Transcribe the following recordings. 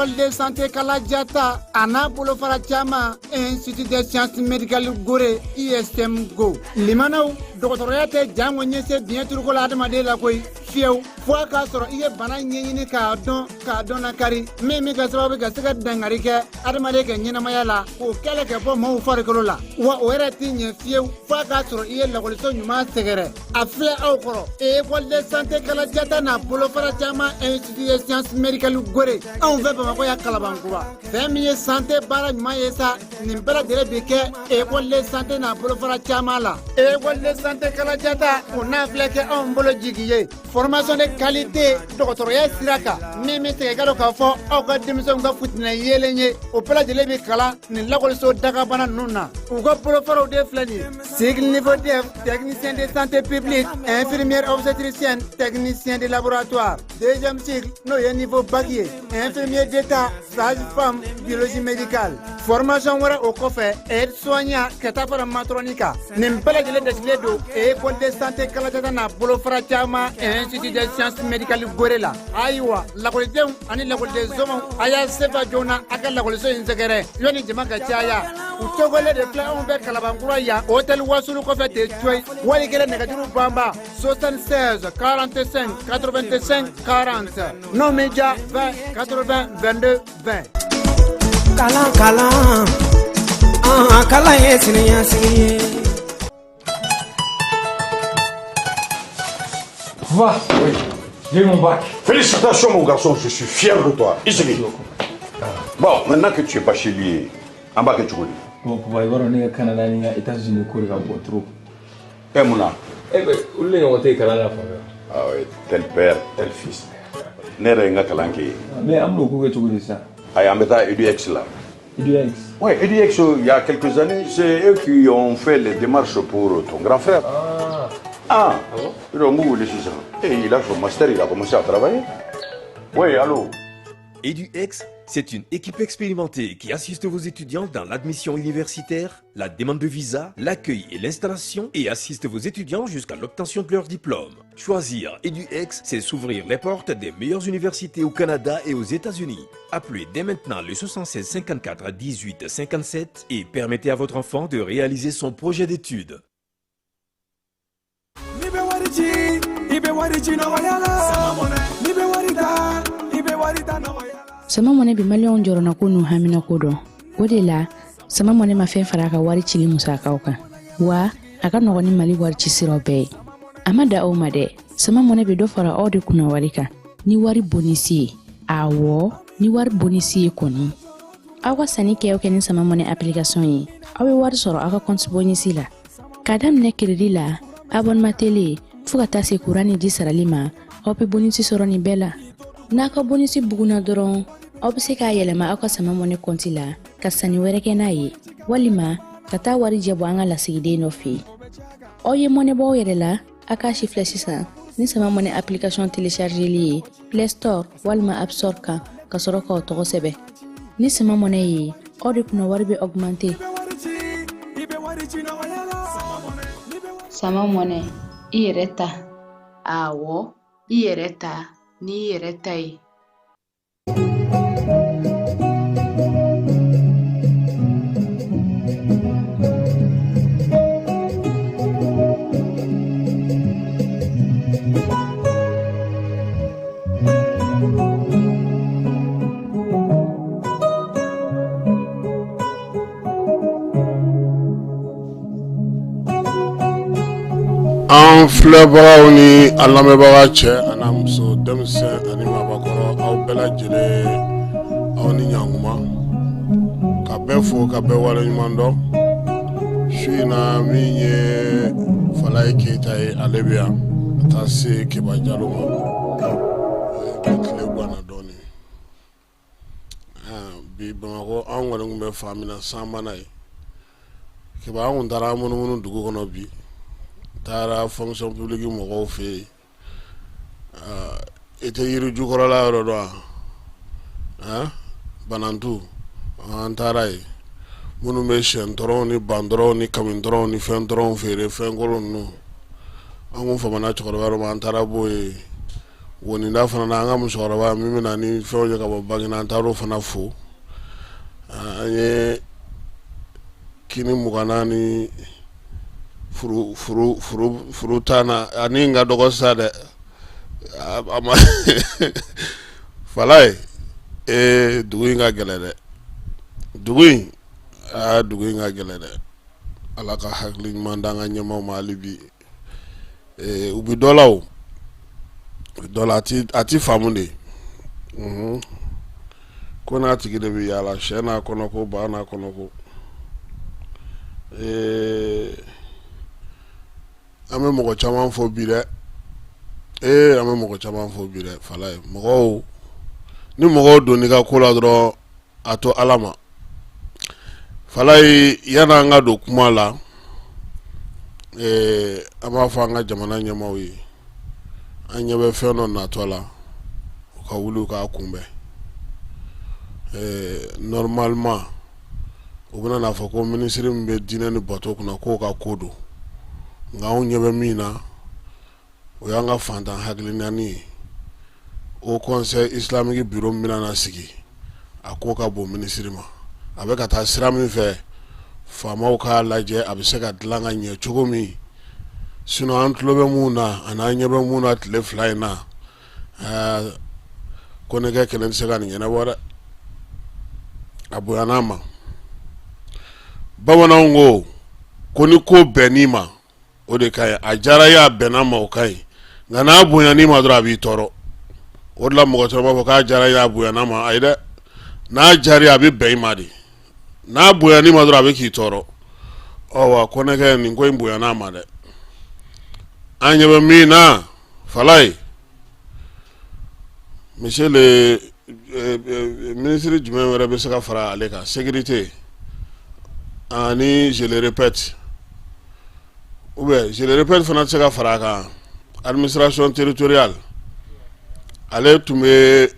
école de santé Kalajata ana bolo fara chama institut de sciences médicales Gorée ISM Go limanaw doctorate jango nyese bien turko la adamade la koy fiew fo ka soro iye bana nyini ka don na kari me ka sababu ka sika dangari ke adamade ke nyina mayala o kele ke bo mo fare ko la wa o era tinye fiew fo ka soro iye la ko so nyuma segere afle aw koro école de santé Kalajata na bolo fara chama institut de sciences médicales Gorée on veut pas ko ya kalabankura fami santé bara nyuma yesa nimbara dere beke école de santé na bolo fara chama la école de santé Kalajata on a fleke on bolo jigiye formation de qualité doctoraya siraka meme te galo ka fo o ka demison ga futina yelenye o pela de lebe kala ni lakol so daga bana nuna o go profaro de flani cycle niveau de technicien de santé publique infirmière obstétricienne technicien de laboratoire deuxième cycle no ye niveau bac infirmier d'état sage-femme biologie médicale formation wara o kofe aide soignant keta para matronika nimpela de do école de santé Kalajata na bolo fara chama institut de sciences médicales Gorée la aywa la kolidem ani la kolide zomo aya sefa jona aka la koliso inzegere yoni jema ka chaya utogole de plan on be kalabangura ya hôtel wasulu ko fete toy wali gele ne kaduru bamba 76 45 85 40 non média 20 80 22 20 kala yesini. Va, oui, j'ai mon bac. Félicitations mon garçon, je suis fier de toi. Ici. Bon, maintenant que tu es bachelier, en bas que tu connais. Bon, pour voir, on est au Canada, on est aux États-Unis, on est trop. Et Mouna? Eh bien, où est-ce qu'on est au Canada? Ah oui, tel père, tel fils. N'est-ce pas Kalanki? Mais on est où ça? Ah, on est à EduX là. EduX? Oui, EduX, il y a quelques années, c'est eux qui ont fait les démarches pour ton grand frère. Ah bon? Et il a fait master, il a commencé à travailler. Oui, allô? EduX, c'est une équipe expérimentée qui assiste vos étudiants dans l'admission universitaire, la demande de visa, l'accueil et l'installation et assiste vos étudiants jusqu'à l'obtention de leur diplôme. Choisir EduX, c'est s'ouvrir les portes des meilleures universités au Canada et aux États-Unis. Appelez dès maintenant le 76 54 18 57 et permettez à votre enfant de réaliser son projet d'études. Sama mone bi malion joro na kunu hamina kodo wodela sama mone ma fen faraka wari chili musaka oka wa aka no ni mali wari chisiro be amada o made sama mone bi do fara ode kuna warika ni wari bonisi awo ni wari bonisi koni awa sani ke oke ni sama mone application yi awe wari soro aka compte bonisi la kadam ne kredi la abonnement télé fuka tase kurani di saralima ope bonisi soro ni bela naka bonisi buguna doron obse ka yelema aka sama mone konti la kasani wereke na yi walima kata wari jebo anga la sigide no fi oye mone bo yerela aka shifle sisa ni sama mone application télécharger li Play Store walma App Store ka kasoro ka to sebe ni sama mone yi odi kuna wari be augmenter sama mone ireta awo ireta ni iretai an filɛbagaw ni a lamɛnbaga cɛ ani muso denmisɛn ani maabakɔrɔ aw bɛɛ lajɛlen aw ni ɲankuma ka bɛɛ fo ka bɛɛ waleɲuman dɔn su in na min ye Falaye Keyita ye ale bɛ yan ka taa se Keba Jalo ma bɛ tile ganna dɔɔni bi Bamakɔ an kɔni tun bɛ fan min na san mana ye Keba an tun taara munumunu dugu kɔnɔ bi taara fonction publique mɔgɔw fɛ yen i tɛ yiri jukɔrɔla yɔrɔ dɔn Banantu an taara yen minnu bɛ siyɛn tɔrɔnw ni ban tɔrɔnw ni kami tɔrɔnw ni fɛn tɔrɔnw feere fɛn kolo ninnu an kun famana cɛkɔrɔba dɔ ma an taara b'o ye woni da fana na nga musokɔrɔba min bɛna ni fɛnw ye ka bɔ Baginda an taar'o fana fo an ye kini 20 ni furu tana ani nga dɔgɔ sa dɛ ama falai dugu in ka gɛlɛ dɛ dugu in ka gɛlɛ dɛ ala ka hakili ɲuman d'an ka ɲɛmaw ma hali bi u bi dɔ la o a ti faamu de ko n'a tigi de bi yaala sɛ n'a kɔnɔ ko ba n'a kɔnɔ ko an bɛ mɔgɔ caman fɔ bi dɛ an bɛ mɔgɔ caman fɔ bi dɛ falai mɔgɔw ni mɔgɔw donni ka ko la dɔrɔn a to ala ma falai yana an ka don kuma la an b'a fɔ an ka jamana ɲɛmaw ye an ɲɛ bɛ fɛn dɔ natɔ la u ka wuli u k'a kunbɛn normalement u bɛna n'a fɔ ko minisiri min bɛ diinɛ ni bato kunna k'o ka ko don nka anw ɲɛ bɛ min na o y'an ka fantan hakilinaani ye o conseil islamique bureau min bɛna sigi a ko ka bon minisiri ma a bɛ ka taa sira min fɛ faamaw k'a lajɛ a bɛ se ka dilan ka ɲɛ cogo min sinon an tulo bɛ mun na ani an ɲɛ bɛ mun na tile 2 in na ko nɛgɛ kelen tɛ se ka nin ɲɛnabɔ dɛ a bonyana ma bamananw ko ni ko bɛnn'i ma o de ka ɲi a diyara ye a bɛnna ma o ka ɲi nka n'a bonyana ma dɔrɔn a b'i tɔɔrɔ o de la mɔgɔ caman b'a fɔ k'a diyara ye a bonyana ma ayi dɛ n'a diyara ye a bɛ bɛn i ma de n'a bonyana ma dɔrɔn a bɛ k'i tɔɔrɔ wa ko nɛgɛ nin ko in bonyana ma dɛ an ɲɛ bɛ min na falai monsieur le ministre jumɛn wɛrɛ bɛ se ka fara ale kan sécurité ani je le répète ou bien je le répète fana tɛ se ka fara a kan administration territoriale ale tun bɛ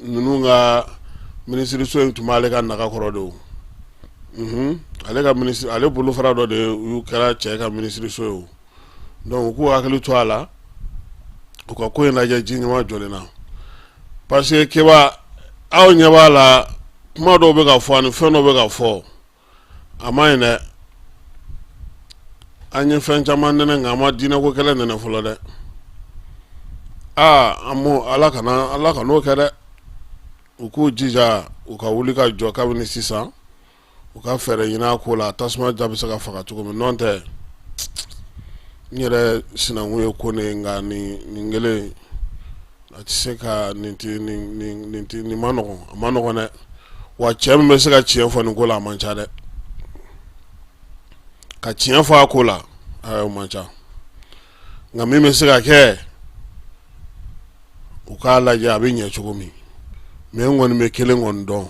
ninnu ka minisiriso in tun b'ale ka naga kɔrɔ de o ale ka ministre ale bolofara dɔ de y'u kɛra cɛ ka minisiriso ye o donc u k'u hakili to a la u ka ko in lajɛ ji ɲuman jɔlen na parce que keba aw ɲɛ b'a la kuma dɔw bɛ ka fɔ ani fɛn dɔw bɛ ka fɔ a ma ɲi dɛ an ye fɛn caman nɛnɛ nka an ma diinɛ ko kɛlɛ nɛnɛ fɔlɔ dɛ an m'o ala kan'o kɛ dɛ u k'u jija u ka wuli ka jɔ kabini sisan u ka fɛɛrɛ ɲini a ko la tasuma ja bɛ se ka faga cogo min nɔ tɛ n yɛrɛ sinankun ye ko ne nka nin kelen a tɛ se ka nin ma nɔgɔn a ma nɔgɔn dɛ wa cɛ min bɛ se ka tiɲɛ fɔ nin ko la a man ca dɛ ka tiɲɛ fɔ a ko la o man ca nka min bɛ se ka kɛ u k'a lajɛ a bɛ ɲɛ cogo min mais n kɔni bɛ kelen kɔni dɔn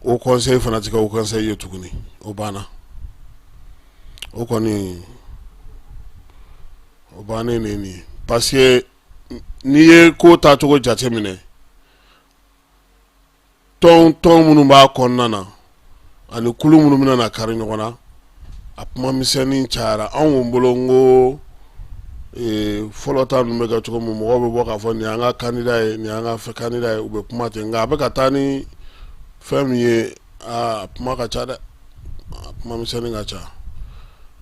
o conseil fana tɛ kɛ o conseil ye tuguni o banna o kɔni o bannen de ye nin ye parce que n'i ye ko tacogo jateminɛ tɔn minnu b'a kɔnɔna na ani kulu minnu bɛna na kari ɲɔgɔn na a kuma misɛnnin cayara anw bolo n ko fɔlɔ ta ninnu bɛ kɛ cogo min mɔgɔw bɛ bɔ k'a fɔ nin y'an ka candidat ye nin y'an ka candidat ye u bɛ kuma ten nka a bɛ ka taa ni fɛn min ye a kuma ka ca dɛ a kuma misɛnnin ka ca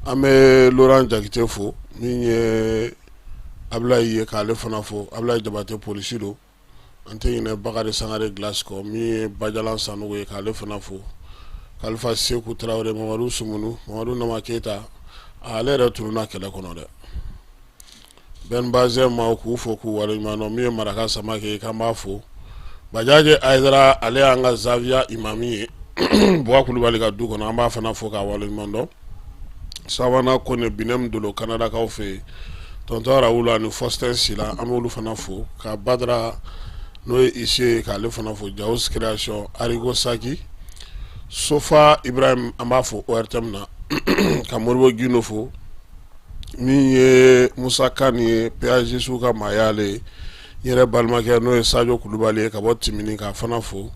an bɛ Laurent Jakite fo min ye Ablaye ye k'ale fana fo Ablaye Jabate polisi don an tɛ ɲinɛ Bakari Sangare Glace kɔ min ye Bajalan Sanogo ye k'ale fana fo Kalifa Seku Tarawele Mamadu Sumunu Mamadu Nama Keita ale yɛrɛ tununna kɛlɛ kɔnɔ dɛ Ben Bazin ma k'u fo k'u waleɲuman dɔn min ye Maraka Samake ye k'an b'a fo Bajaji Aidara ale y'an ka Zavia imami ye Buwa Kulubali ka du kɔnɔ an b'a fana fo k'a waleɲuman dɔn sabanan Kone Binem Dolo Kanadakaw fɛ yen tonton Raoul ani Faustin Sila an b'olu fana fo ka Badara n'o ye Isse k'ale fana fo Jaus Création Arigo Saki Sofa Ibrahim an b'a fo ORTM na ka Moribo Gino fo min ye Musa Kan ye PAG su ka maaya ale ye n yɛrɛ balimakɛ n'o ye Sadio Kulubali ye ka bɔ Timini k'a fana fo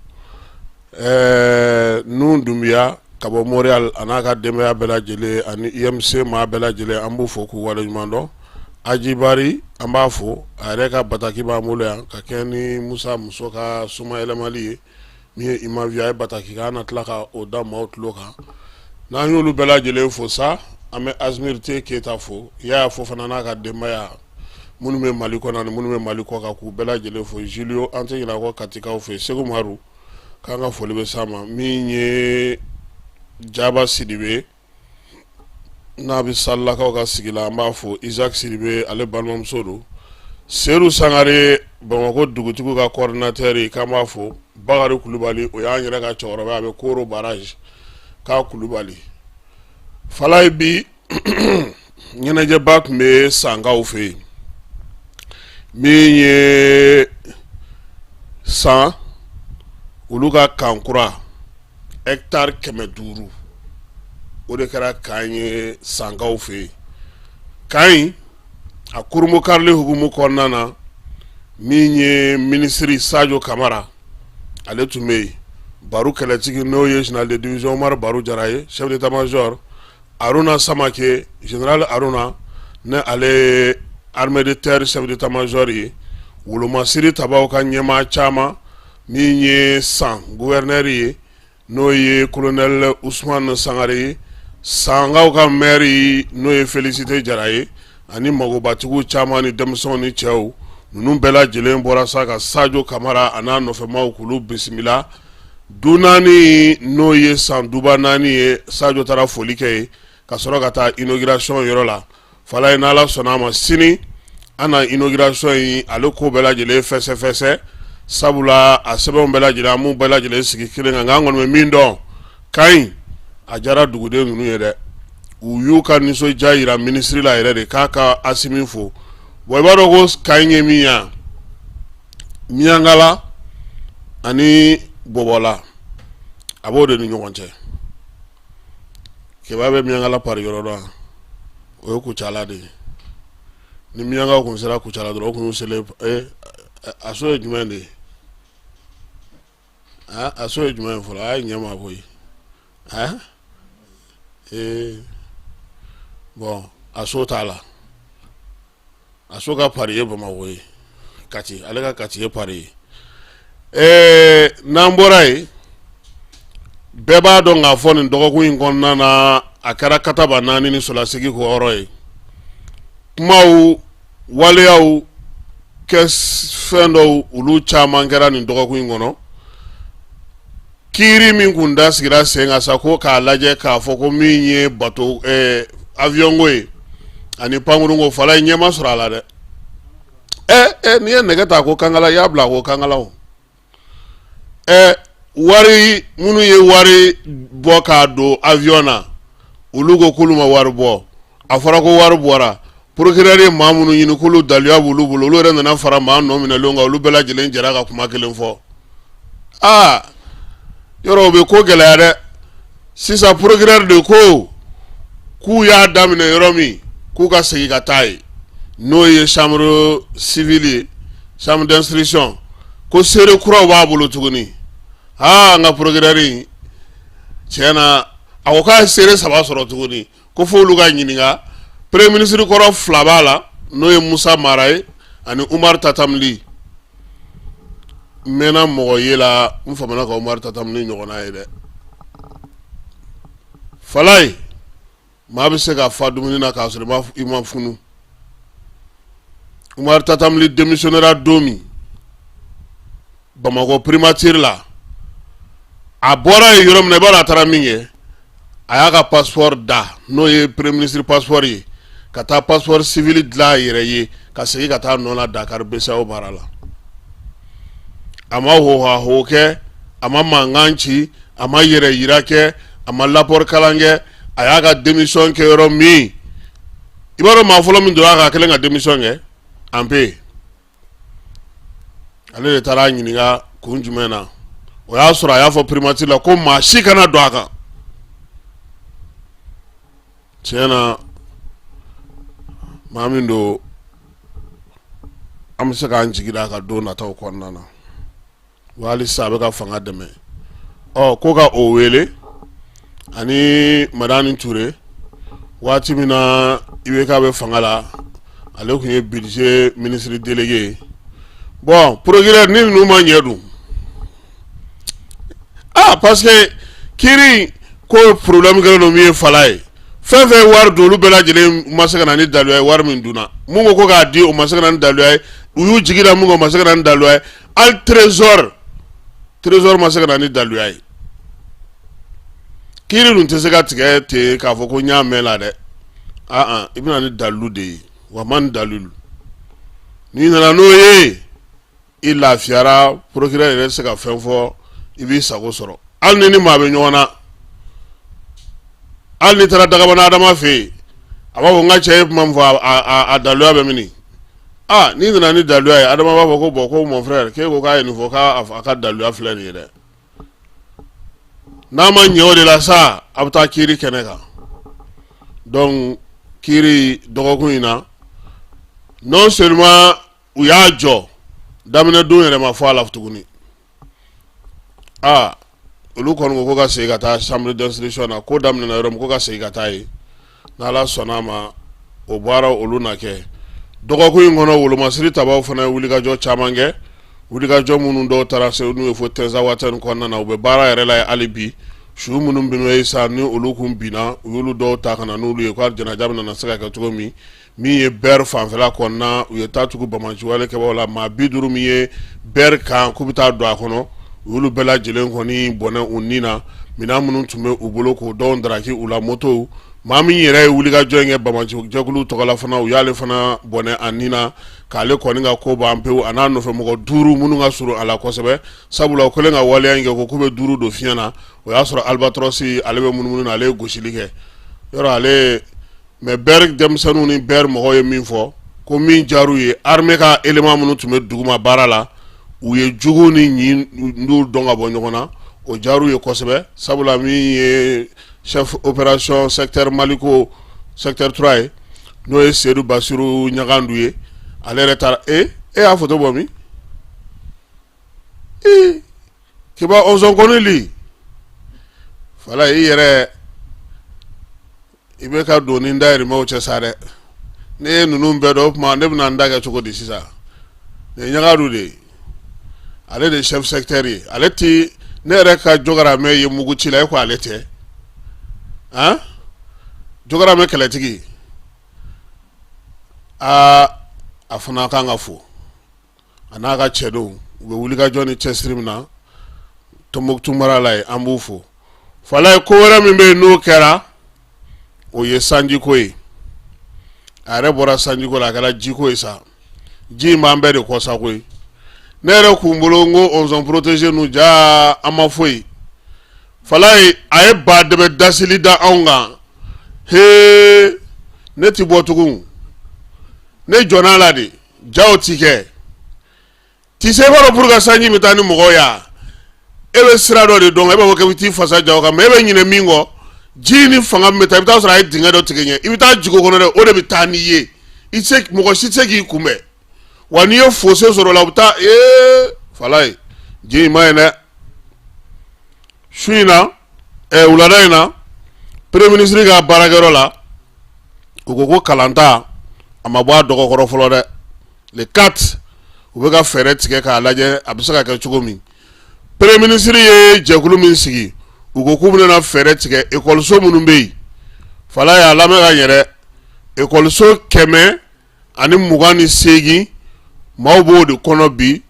Nun Dumbiya ka bɔ Montréal a n'a ka denbaya bɛɛ lajɛlen ani IMC maa bɛɛ lajɛlen an b'u fo k'u waleɲuman dɔn Ajibari an b'a fo a yɛrɛ ka bataki b'an bolo yan ka kɛ ni Musa muso ka suma yɛlɛmali ye min ye Imavia ye bataki kan an na tila ka o da maaw tulo kan n'an y'olu bɛɛ lajɛlen fo sa an bɛ Azimirite Keyita fo Yaya fo fana n'a ka denbaya minnu bɛ Mali kɔnɔ ani minnu bɛ Mali kɔ kan k'u bɛɛ lajɛlen fo Julio an tɛ ɲinɛ a kɔ Katikaw fɛ Segu Maru k'an ka foli bɛ s'a ma min ye Jaba Sidibe n'a bɛ Salilakaw ka sigi la an b'a fo Isaac Sidibe ale balimamuso don Seru Sangare Bamako dugutigiw ka coordinateur ye k'an b'a fo Bakari Kulubali o y'an yɛrɛ ka cɛkɔrɔba a bɛ Koro barrage k'a Kulubali Falaye bi ɲɛnajɛba tun bɛ Sankaw fɛ yen min ye san olu ka kankura hectare 500 o de kɛra kan ye Sankaw fɛ yen kan in a kurumu karili hukumu kɔnɔna na min ye ministre Sadio Kamara ale tun bɛ yen Baru kɛlɛtigi n'o ye général de division Omar Baru Jara ye chef d'état-major Aruna Samake général Aruna ne ale armée de terre chef d'état-major ye Wolomasiri Tabaw ka ɲɛmaa caman min ye San gouverneur ye n'o ye colonel Ousmane Sangare ye Sankaw ka maire n'o ye Félicité Jara ye ani magobatigiw caman ni denmisɛnw ni cɛw ninnu bɛɛ lajɛlen bɔra sa ka Sadio Kamara a n'a nɔfɛmaw k'olu bisimila du naani n'o ye san duba naani ye Sadio taara foli kɛ ye ka sɔrɔ ka taa inauguration yɔrɔ la Falaye n'Ala sɔnna a ma sini an na inauguration yi ale ko bɛɛ lajɛlen fɛsɛfɛsɛ sabula a sɛbɛnw bɛɛ lajɛlen an m'u bɛɛ lajɛlen sigi kelen kan nka an kɔni bɛ min dɔn kan in a diyara duguden ninnu ye dɛ u y'u ka nisɔndiya yira ministre la yɛrɛ de k'a ka Asimi fo bon i b'a dɔn ko kan in ye min ye Miyankala ani Bɔbɔla a b'o de ni ɲɔgɔn cɛ kɛba bɛ Miyankala pari yɔrɔ dɔn o ye Kucala de ye ni Miyankaw kun sera Kucala dɔrɔn o kun y'u selen a so ye jumɛn de ye a so ye jumɛn fɔlɔ a ye ɲɛma koyi bon a so t'a la a so ka pari ye Bamako ye Kati ale ka Kati ye pari ye n'an bɔra ye bɛɛ b'a dɔn k'a fɔ nin dɔgɔkun in kɔnɔna na a kɛra kataba 4 ni solasigi ko yɔrɔ ye kumaw waleyaw kɛ fɛn dɔw olu caman kɛra nin dɔgɔkun in kɔnɔ kiiri min kun da sigira sen kan sa ko k'a lajɛ k'a fɔ ko min ye bateau avion ko ye ani pankurun ko Falaye ɲɛma sɔrɔ a la dɛ n'i ye nɛgɛ ta ko kankala i y'a bila ko kankala o wari minnu ye wari bɔ k'a don avion na olu ko k'olu ma wari bɔ a fɔra ko wari bɔra procureur ye maa minnu ɲini k'olu daliya b'olu bolo olu yɛrɛ nana fara maa nɔ minɛlenw kan olu bɛɛ lajɛlen jɛra ka kuma kelen fɔ yɔrɔ o bɛ ko gɛlɛya dɛ sisan procureur de ko k'u y'a daminɛ yɔrɔ min k'u ka segin ka taa ye n'o ye chambre civile ye chambre d'instruction ko seere kuraw b'a bolo tuguni n ka procureur in tiɲɛ na a ko k'a ye seere 3 sɔrɔ tuguni ko fo olu ka ɲininka premier ministre kɔrɔ 2 b'a la n'o ye Musa Mara ye ani Umar Tatamli mɛnna mɔgɔ ye la n famana ka Umar Tatamli ɲɔgɔnna ye dɛ Falaye maa bɛ se ka fa dumuni na k'a sɔrɔ i ma funu Umar Tatamli démissionnera don min Bamako primature la a bɔra yen yɔrɔ min na i b'a dɔn a taara min kɛ a y'a ka passeport da n'o ye premier ministre passeport ye ka taa passeport civil dilan a yɛrɛ ye ka segin ka taa nɔ la Dakar BCEAO baara la a ma hoho kɛ a ma mankan ci a ma yɛrɛ yira kɛ a ma rapport kalan kɛ a y'a ka démission kɛ yɔrɔ min i b'a dɔn maa fɔlɔ min donna a ka kelen ka démission kɛ Anpe ale de taara ɲininka kun jumɛn na o y'a sɔrɔ a y'a fɔ primature la ko maa si kana don a kan tiɲɛ na maa min don an bɛ se k'an jigi da ka don nataw kɔnɔna na wa hali sisan a bɛ ka fanga dɛmɛ ko ka o wele ani Madani Ture waati min na IBK bɛ fanga la ale kun ye budget ministre délégué bon procureur ni nu ma ɲɛdun parce que kiri ko problème kɛlen don min ye fala ye fɛn fɛn wari don olu bɛɛ lajɛlen ma se ka na ni daluya ye wari min dunna mun ko k'a di o ma se ka na ni daluya ye u y'u jigi da mun kan o ma se ka na ni daluya ye hali trésor ma se ka na ni daluya ye kiri dun tɛ se ka tigɛ ten k'a fɔ ko n y'a mɛn la dɛ i bɛna ni dalu de ye wa ma ni dalu n'i nana n'o ye i lafiyara procureur yɛrɛ se ka fɛn fɔ i b'i sago sɔrɔ hali ni maa bɛ ɲɔgɔn na hali ni taara dagabana adama fɛ yen a b'a fɔ n ka cɛ ye kuma min fɔ a daluya bɛ mini n'i nana ni daluya ye adama b'a fɔ ko bon ko mon frère k'e ko k'a ye nin fɔ k'a ka daluya filɛ nin ye dɛ n'a ma ɲɛ o de la sa a bɛ taa kiiri kɛnɛ kan donc kiiri dɔgɔkun in na non seulement u y'a jɔ daminɛ don yɛrɛ ma fɔ a la tuguni olu kɔni ko ka segin ka taa chambre d'instruction na ko daminɛna yɔrɔ min ko ka segin ka taa ye n'ala sɔnna a ma o baara olu na kɛ dɔgɔkun in kɔnɔ wolomasiri tabaw fana ye wulikajɔ caman kɛ wulikajɔ minnu dɔw taara se n'u ye fo tɛnza waati nin kɔnɔna na u bɛ baara yɛrɛ la ye hali bi su minnu binna ye sa ni olu kun binna u y'olu dɔw ta ka na n'olu ye ko jɛnaja bɛna se ka kɛ cogo min ye bɛri fanfɛla kɔnɔna u ye taa tugu Bamaji wale kɛbaaw la maa 50 min ye bɛri kan k'u bɛ taa don a kɔnɔ u y'olu bɛɛ lajɛlen kɔni bɔnɛ u ni na minɛn minnu tun bɛ u bolo k'o dɔw daraki u la motow maa min yɛrɛ ye wulikajɔ in kɛ Bamaji jɛkulu tɔgɔla fana u y'ale fana bɔnɛ a ni na k'ale kɔni ka ko ban pewu a n'a nɔfɛ mɔgɔ 5 minnu ka surun a la kosɛbɛ sabula o kɛlen ka waleya in kɛ ko k'u bɛ 5 don fiɲɛ na o y'a sɔrɔ Albatros ale bɛ munumunu na ale ye gosili kɛ yɔrɔ ale mais bɛri denmisɛnninw ni bɛri mɔgɔw ye min fɔ ko min jar'u ye armée ka élément minnu tun bɛ duguma baara la u ye jugu ni ɲin n'u dɔn ka bɔ ɲɔgɔn na o jar'u ye kosɛbɛ sabula min ye chef opération secteur Maliko secteur 3 ye n'o ye Seydou Bassirou Ɲagandu ye ale yɛrɛ taara y'a photo bɔ min kiba ozon kɔnili fala i yɛrɛ i bɛ ka don ni dayirimɛw cɛ sa dɛ ne ye ninnu bɛɛ dɔn o tuma ne bɛna n da kɛ cogo di sisan nin ye Ɲagadu de ye ale de chef secteur ye ale ti ne yɛrɛ ka Jogaramɛ ye mugu ci la e ko ale tɛ Jogaramɛ kɛlɛtigi a fana kan ka fo a n'a ka cɛdenw u bɛ wulikajɔ ni cɛsiri min na Tombouctou mara la ye an b'u fo fala ye ko wɛrɛ min bɛ yen n'o kɛra o ye sanjiko ye a yɛrɛ bɔra sanjiko la a kɛra jiko ye sa ji in b'an bɛɛ de kɔ sa koyi ne yɛrɛ kun bolo n ko on protégé nu ja an ma foyi fala ye a ye ba dɛmɛ dasili da anw kan ne ti bɔ tugun ne jɔna la de jaw ti kɛ ti se b'a dɔn pour que sanji bɛ taa ni mɔgɔw ya e bɛ sira dɔ de dɔn e b'a fɔ k'e bɛ t'i fasa jaw kan mais e bɛ ɲinɛ min kɔ ji ni fanga min bɛ taa i bɛ taa sɔrɔ a ye dingɛ dɔ tigɛ ɲɛ i bɛ taa jigo kɔnɔ dɛ o de bɛ taa n'i ye mɔgɔ si tɛ se k'i kunbɛn wa n'i ye fosse sɔrɔ o la u bɛ taa fala ye ji in ma ɲi dɛ su in na wulada in na premier ministre ka baarakɛyɔrɔ la u ko ko kalanta a ma bɔ a dɔgɔkɔrɔ fɔlɔ dɛ le 4 u bɛ ka fɛɛrɛ tigɛ k'a lajɛ a bɛ se ka kɛ cogo min premier ministre ye jɛkulu min sigi u ko k'u bɛna fɛɛrɛ tigɛ ekɔliso minnu bɛ yen fala y'a lamɛn ka ɲɛ dɛ ekɔliso 128 maaw b'o de kɔnɔ bi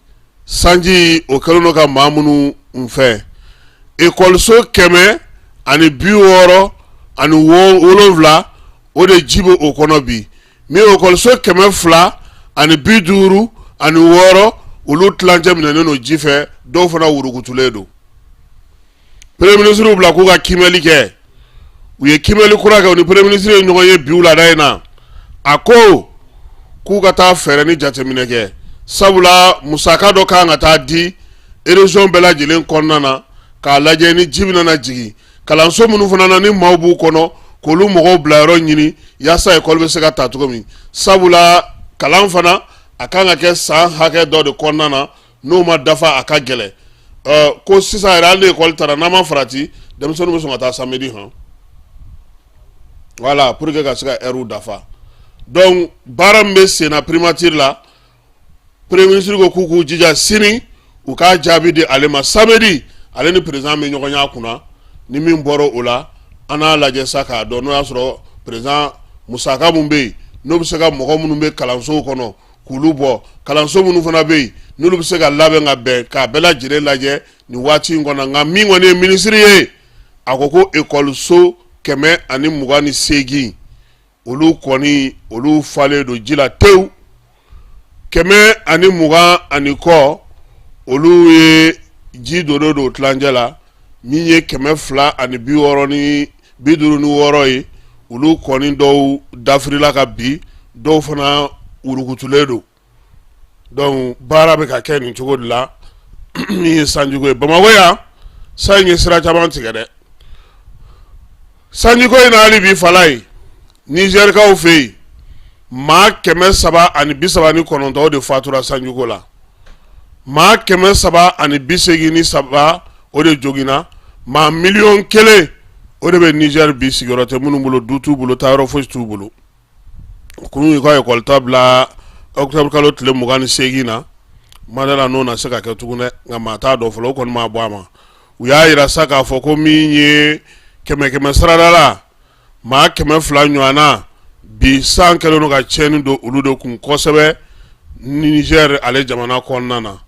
sanji o kɛlen don ka maa minnu fɛ ekɔliso 167 o de ji bɛ o kɔnɔ bi mais ekɔliso 256 olu tilancɛ minɛnen don ji fɛ dɔw fana wurukutulen don premier ministre bila k'u ka kimɛli kɛ u ye kimɛli kura kɛ u ni premier ministre ye ɲɔgɔn ye bi wulada in na a ko k'u ka taa fɛɛrɛ ni jateminɛ kɛ sabula musaka dɔ kan ka taa di région bɛɛ lajɛlen kɔnɔna na k'a lajɛ ni ji bɛna jigin kalanso minnu fana na ni maaw b'u kɔnɔ k'olu mɔgɔw bila yɔrɔ ɲini yaasa école bɛ se ka taa cogo min sabula kalan fana a kan ka kɛ san hakɛ dɔ de kɔnɔna na n'o ma dafa a ka gɛlɛn ko sisan yɛrɛ hali ni école taara n'a ma farati denmisɛnninw bɛ sɔn ka taa samedi voilà pour que ka se ka heure dafa donc baara min bɛ sen na primature la premier ministre ko k'u k'u jija sini u k'a jaabi di ale ma samedi ale ni président bɛ ɲɔgɔn y'a kunna ni min bɔra o la an n'a lajɛ sa k'a dɔn n'o y'a sɔrɔ président musaka mun bɛ yen n'o bɛ se ka mɔgɔ minnu bɛ kalansow kɔnɔ k'olu bɔ kalanso minnu fana bɛ yen n'olu bɛ se ka labɛn ka bɛn k'a bɛɛ lajɛlen lajɛ nin waati in kɔnɔ nka min kɔni ye ministre ye a ko ko ekɔliso 128 olu kɔni olu falen don ji la tewu 120 kɔ olu ye ji dodo don tilancɛ la min ye 256 ye olu kɔni dɔw dafirila ka bi dɔw fana urukutulen don donc baara bɛ ka kɛ nin cogo de la min ye sanjiko ye Bamakɔ yan san ye sira caman tigɛ dɛ sanjiko in na hali bi fala ye Nizɛrikaw fɛ yen maa 339 de fatura sanjiko la maa 383 o de jogina maa 1,000,000 o de bɛ Niger bi sigiyɔrɔ tɛ minnu bolo du t'u bolo taayɔrɔ fosi t'u bolo kunun yi ka ekɔli ta bila octobre kalo tile 28 na madala n'o na se ka kɛ tugun dɛ nka maa t'a dɔn fɔlɔ o kɔni ma bɔ a ma u y'a yira sa k'a fɔ ko min ye 100 sarada la maa 200 ɲɔgɔnna bi san kɛlen don ka tiɲɛni don olu de kun kosɛbɛ Niger ale jamana kɔnɔna na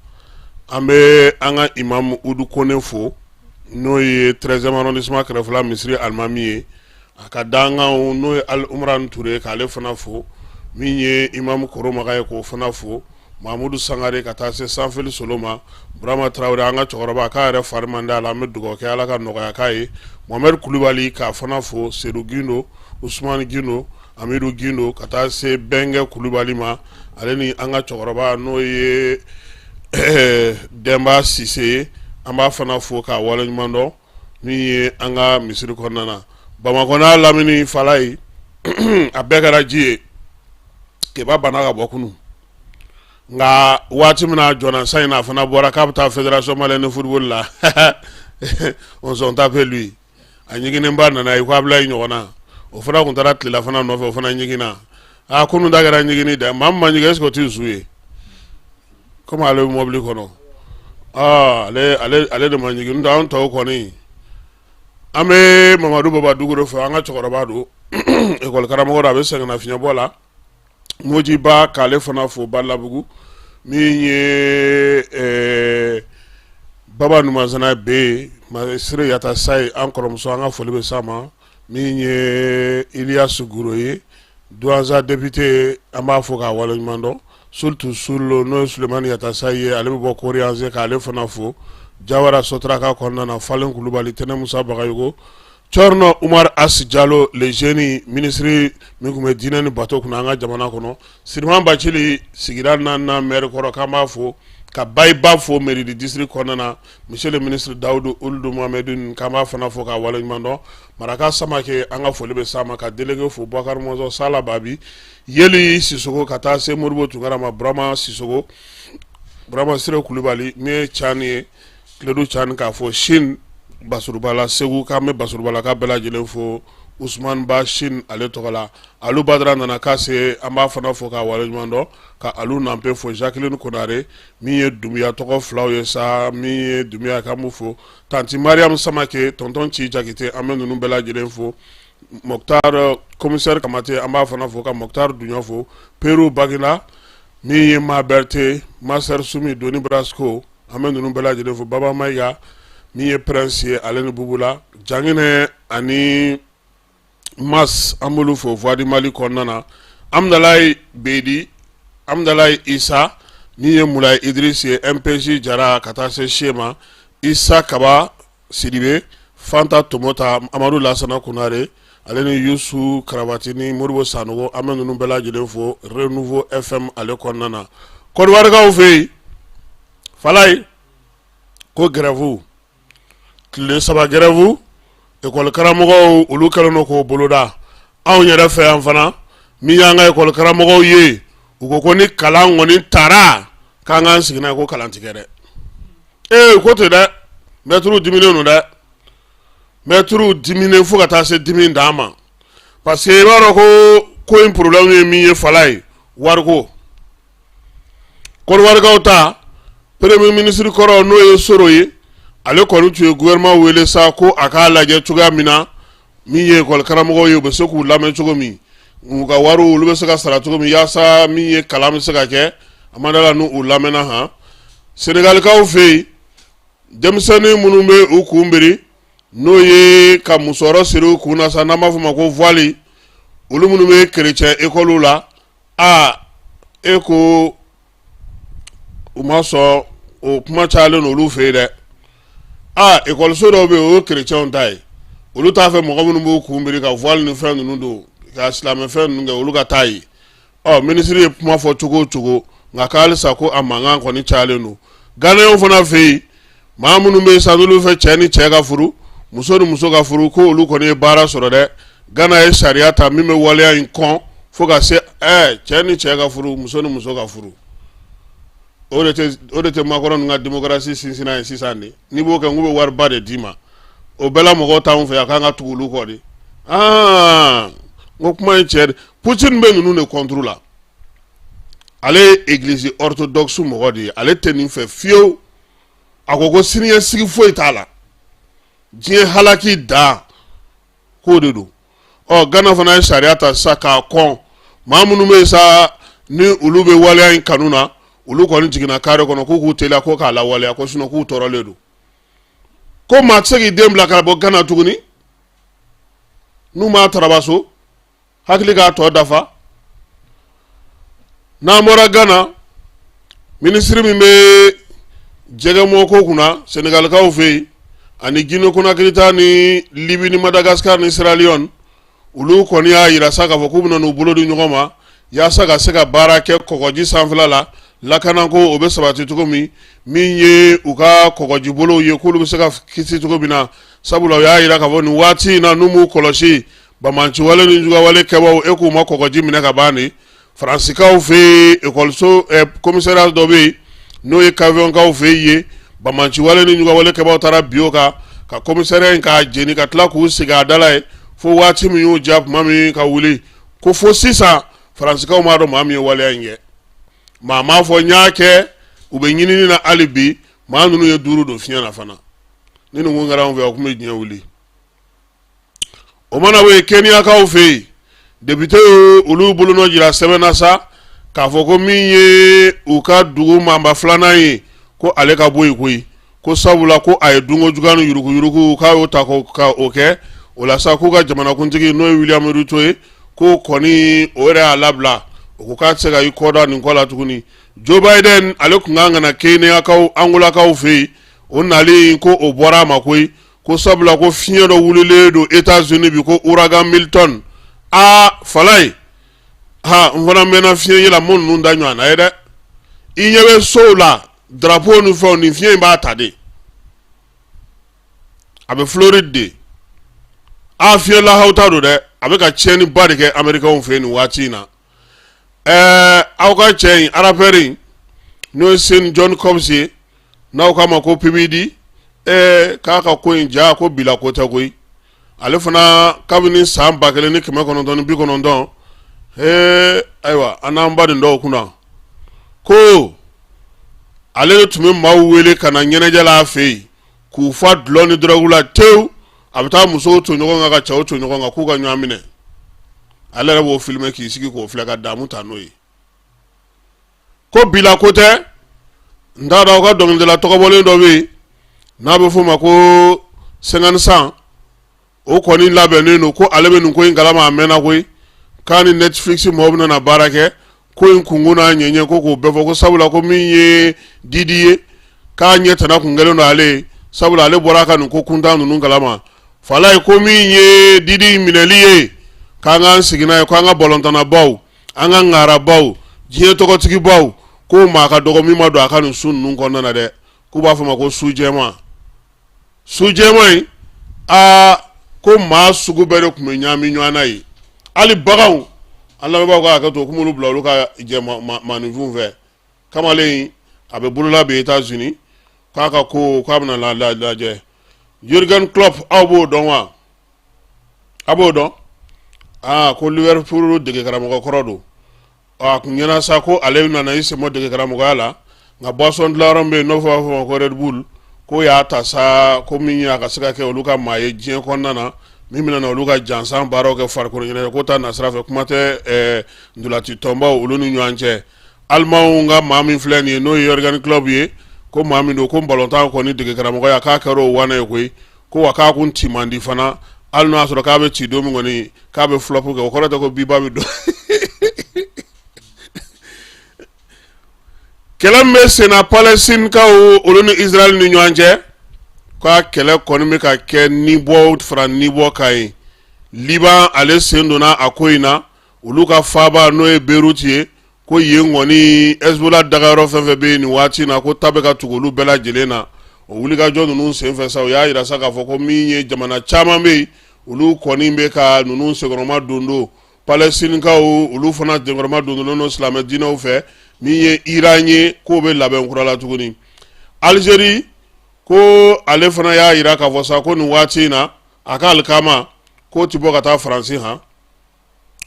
an bɛ an ka imam Udu Kone fo n'o ye 13e arrondissement kɛrɛfɛla misiri alimami ye a ka dangaw n'o ye Al Umran Ture k'ale fana fo min ye imam Koromaga ye k'o fana fo Mahamudu Sangare ka taa se Sanfili Soloma Burama Traore an ka cɛkɔrɔba k'a yɛrɛ fari man d'a la an bɛ dugawu kɛ Ala ka nɔgɔya k'a ye Mohamed Kulibali k'a fana fo Seydou Gindo Ousmane Gindo Amidou Gindo ka taa se Bɛnkɛ Kulibali ma ale ni an ka cɛkɔrɔba n'o ye Demba Sise ye an b'a fana fo k'a waleɲuman dɔn min ye an ka misiri kɔnɔna na Bamakɔ n'a lamini fala ye a bɛɛ kɛra ji ye keba bana ka bɔ kunun nka waati min na jɔna sa in a fana bɔra k'a bɛ taa fédération malienne de football la on s'en tape lui a ɲiginenba nana ye k'a bila i ɲɔgɔn na o fana tun taara tilela fana nɔfɛ o fana ɲigina a kunun ta kɛra ɲigini dɛ maa min ma ɲigin est-ce que o t'i su ye comme ale bɛ mobili kɔnɔ ale de ma ɲigin n'o tɛ anw tɔw kɔni an bɛ Mamadu Baba Dugure fɛ an ka cɛkɔrɔba don école karamɔgɔ don a bɛ sɛgɛnnafiɲɛbɔ la Mojiba k'ale fana fo Balabugu min ye Baba Numazana bɛ Masire Yata Sayi an kɔrɔmuso an ka foli bɛ s'a ma min ye Iliyasu Guro ye Douanza député an b'a fo k'a waleɲuman dɔn surtout Sulo n'o ye Sulemani Yata Sayi ye ale bɛ bɔ Koriyanze k'ale fana fo Jawara Sotraka kɔnɔna na Falen Kulubali Tɛnɛ Musa Bagayogo Chorno Umar As Diallo le jeune ministre min tun bɛ diinɛ ni bato kunna an ka jamana kɔnɔ Siriman Bacili sigira 4nan maire kɔrɔ k'an b'a fo ka Bayiba fo mairie du district kɔnɔna na monsieur le ministre Daoudu Ould Mohamedine k'an b'a fana fo k'a waleɲuman dɔn Maraka Samake an ka foli bɛ s'a ma ka délégué fo Boubacar Mɔnzɔn Sala Babi Yeli Sisoko ka taa se Moribo Tunkara ma Burama Sisoko Burama Sire Kulubali min ye Cani ye Kiledu Cani k'a fɔ Chine Basurubala Segu k'an bɛ Basurubala ka bɛɛ lajɛlen fo Ousmane Ba Chine ale tɔgɔ la Alu Badara nana k'a se an b'a fana fo k'a waleɲuman dɔn ka Alu Nanpe fo Jacqueline Konare min ye Dumbuya tɔgɔ filaw ye sa min ye Dumbuya k'an b'u fo Tanti Mariam Samake tonton Ci Jakite an bɛ ninnu bɛɛ lajɛlen fo Mokhtar commissaire Kamate an b'a fana fo ka Mokhtar Duɲɔ fo Peru Bagila min ye Ma Berthe Master Sumi Doni Brasco an bɛ ninnu bɛɛ lajɛlen fo Baba Mayiga min ye prince ye ale ni Bubula Janginɛ ani Mas an b'olu fo Voix du Mali kɔnɔna na Amdalayi Bedi Amdalayi Isa min ye Mulayi Idris ye MPJ Jara ka taa se Shema Isa Kaba Sidibe Fanta Tomota Amadu Lasana Kunare ale ni Yusu Karabati ni Moribo Sanogo an bɛ ninnu bɛɛ lajɛlen fo Renouveau FM ale kɔnɔna na Kɔdiwarikaw fɛ yen Falaye ko grève tile 3 grève école karamɔgɔw olu kɛlen don k'o boloda anw yɛrɛ fɛ yan fana min y'an ka école karamɔgɔw ye u ko ko ni kalan kɔni taara k'an k'an sigi n'a ye ko kalan tigɛ dɛ ko ten dɛ maître diminen don dɛ maître diminen fo ka taa se dimi d'an ma parce que i b'a dɔn ko ko in problème ye min ye fala ye wariko warikaw ta premier ministre kɔrɔ n'o ye Soro ye ale kɔni tun ye gouvernement wele sa ko a k'a lajɛ cogoya min na min ye école karamɔgɔw ye u bɛ se k'u lamɛn cogo min u ka wariw olu bɛ se ka sara cogo min yaasa min ye kalan bɛ se ka kɛ a ma da la n'u lamɛnna han Sénégalikaw fɛ yen denmisɛnnin minnu bɛ u kun biri n'o ye ka musɔrɔ siri u kun na sa n'an b'a fɔ ma ko voile olu minnu bɛ chrétien école la e ko u ma sɔn o kuma cayalen olu fɛ yen dɛ école-so dɔw bɛ yen o ye chrétien ta ye olu t'a fɛ mɔgɔ minnu b'u kun biri ka voile ni fɛn ninnu don ka silamɛfɛn ninnu kɛ olu ka taa ye ministre ye kuma fɔ cogo o cogo nka k'alisa ko a mankan kɔni cayalen don Ghanaianw fana fɛ yen maa minnu bɛ yen sa n'olu fɛ cɛ ni cɛ ka furu muso ni muso ka furu ko olu kɔni ye baara sɔrɔ dɛ Ghana ye sariya ta min bɛ waleya in kɔn fo ka se cɛ ni cɛ ka furu muso ni muso ka furu o de tɛ Macron ninnu ka démocratie sinsinna ye sisan de n'i b'o kɛ n k'u bɛ wariba de d'i ma o bɛɛ la mɔgɔw t'anw fɛ a kan ka tugu olu kɔ de n ko kuma in cɛ de Poutine bɛ ninnu de contre la ale ye église orthodoxe mɔgɔ de ye ale tɛ nin fɛ fiyewu a ko siniɲɛsigi foyi t'a la diɲɛ halaki da k'o de don Ghana fana ye sariya ta sa k'a kɔn maa minnu bɛ yen sa ni olu bɛ waleya in kanu na olu kɔni jiginna carré kɔnɔ ko k'u teliya ko k'a lawaleya ko sinon k'u tɔɔrɔlen don ko maa tɛ se k'i den bila ka bɔ Ghana tuguni n'u m'a tarabaso hakili k'a tɔ dafa n'an bɔra Ghana ministre min bɛ jɛgɛmɔ ko kunna Sénégalikaw fɛ yen ani Guinée Conakry ta ni Libye ni Madagascar ni Sierra Leone olu kɔni y'a yira sa k'a fɔ k'u bɛna n'u bolo di ɲɔgɔn ma yaasa ka se ka baara kɛ kɔgɔji sanfɛla la lakanako o bɛ sabati cogo min ye u ka kɔgɔji bolow ye k'olu bɛ se ka kisi cogo min na sabula u y'a yira k'a fɔ nin waati in na n'u m'u kɔlɔsi bamanciwale ni jugawale kɛbaaw e k'u ma kɔgɔji minɛ ka ban de Faransikaw fɛ école-so commissariat dɔ bɛ yen n'o ye Kavionkaw fɛ yen bamanciwale ni jugawale kɛbaaw taara bin o kan ka commissariat in k'a jeni ka tila k'u sigi a da la ye fo waati min y'u ja tuma min ka wuli ko fo sisan Faransikaw m'a dɔn maa min ye waleya in kɛ maa m'a fɔ n y'a kɛ u bɛ ɲinini na hali bi maa ninnu ye duuru don fiɲɛ na fana ni nin ko kɛra anw fɛ o tun bɛ diɲɛ wuli o mana bɔ yen Keniyakaw fɛ yen député ye olu bolonɔ jira sɛbɛn na sa k'a fɔ ko min ye u ka dugu maaba filanan ye ko ale ka bɔ yen koyi ko sabula ko a ye dunko juguya ni yuruguyurugu k'a y'o ta ka o kɛ o la sa k'u ka jamanakuntigi n'o ye William Ruto ye ko kɔni o yɛrɛ y'a labila o ko k'a tɛ se ka i kɔda nin kɔ la tuguni Joe Biden ale tun kan ka na Keniyakaw Angolakaw fɛ yen o nalen ko o bɔra a ma koyi ko sabula ko fiɲɛ dɔ wulilen don États-Unis bi ko ouragan Milton fala ye n fana mɛnna fiɲɛ yɛlɛ mo ninnu da ɲɔgɔn na ye dɛ i ɲɛ bɛ sow la drapeau ni fɛnw nin fiɲɛ in b'a ta de a bɛ Floride de fiɲɛ lahaw ta don dɛ a bɛ ka tiɲɛni ba de kɛ Américains fɛ nin waati in na aw ka cɛ in rappeur in n'o ye Saint John Combs ye n'aw k'a ma ko PBD k'a ka ko in ja ko bila ko tɛ koyi ale fana kabini san 1990 ayiwa an n'an ba nin dɔw kunna ko ale tun bɛ maaw wele ka na ɲɛnajɛ la a fɛ yen k'u fa dulɔ ni drogue la tewu a bɛ taa musow to ɲɔgɔn kan ka cɛw to ɲɔgɔn kan k'u ka ɲɔgɔn minɛ ale yɛrɛ b'o filmé k'i sigi k'o filɛ ka damu ta n'o ye ko bila ko tɛ n t'a dɔn aw ka dɔnkilidala tɔgɔbɔlen dɔ bɛ yen n'a bɛ f'o ma ko 50 o kɔni labɛnnen don ko ale bɛ nin ko in kalama a mɛnna koyi k'a ni Netflix mɔgɔw bɛna na baara kɛ ko in kunko n'a ɲɛɲɛ ko k'o bɛɛ fɔ ko sabula ko min ye Didi ye k'a ɲɛ tana kun kɛlen don ale ye sabula ale bɔra ka nin ko kuntan ninnu kalama fala ye ko min ye Didi minɛli ye k'an k'an sigi n'a ye k'an ka balɔntanabaw an ka ŋarabaw diɲɛ tɔgɔtigibaw ko maa ka dɔgɔ min ma don a ka nin su ninnu kɔnɔna na dɛ k'u b'a fɔ ma ko su jɛma in ko maa sugu bɛɛ de tun bɛ ɲami ɲɔgɔn na ye hali baganw an lamɛnbaaw ka hakɛ to ko m'olu bila olu ka jɛ maninfinw fɛ kamalen a bɛ bolola bi États-Unis k'a ka ko k'a bɛna lajɛ Jürgen Klopp aw b'o dɔn wa a b'o dɔn ko Liverpool dege karamɔgɔ kɔrɔ don a kun ɲɛna sa ko ale nana i sɛmɔ dege karamɔgɔya la nka boisson dilayɔrɔ min bɛ yen n'o fɔ ma ko Red Bull ko y'a ta sa ko min a ka se ka kɛ olu ka maa ye diɲɛ kɔnɔna na min bɛna olu ka jansan baaraw kɛ farikolo ɲɛnajɛ ko ta nasira fɛ kuma tɛ ndolati tɔnbaw olu ni ɲɔgɔn cɛ Alimanw ka maa min filɛ nin ye n'o ye Jurgen Klopp ye ko maa min don ko balontan kɔni dege karamɔgɔya k'a kɛra o wana ye koyi ko wa k'a kun ci man di fana hali n'o y'a sɔrɔ k'a bɛ ci don min kɔni k'a bɛ flop kɛ o kɔrɔ tɛ ko biba bɛ don kɛlɛ min bɛ sen na Palestine-kaw olu ni Israel ni ɲɔgɔn cɛ k'a kɛlɛ kɔni bɛ ka kɛ nibɔ fara nibɔ kan ye Liban ale sen donna a ko in na olu ka faaba n'o ye Beirut ye ko yen kɔni Hezbollah dagayɔrɔ fɛn fɛn bɛ yen nin waati in na ko ta bɛ ka tugu olu bɛɛ lajɛlen na o wulikajɔ ninnu senfɛ sa u y'a yira sa k'a fɔ ko min ye jamana caman bɛ yen olu kɔni bɛ ka ninnu senkɔrɔma don Palestine-kaw olu fana senkɔrɔma don don silamɛ diinɛw fɛ min ye Iran ye k'o bɛ labɛn kura la tuguni Algérie ko ale fana y'a yira k'a fɔ sa ko nin waati in na a ka alikama k'o ti bɔ ka taa Faransi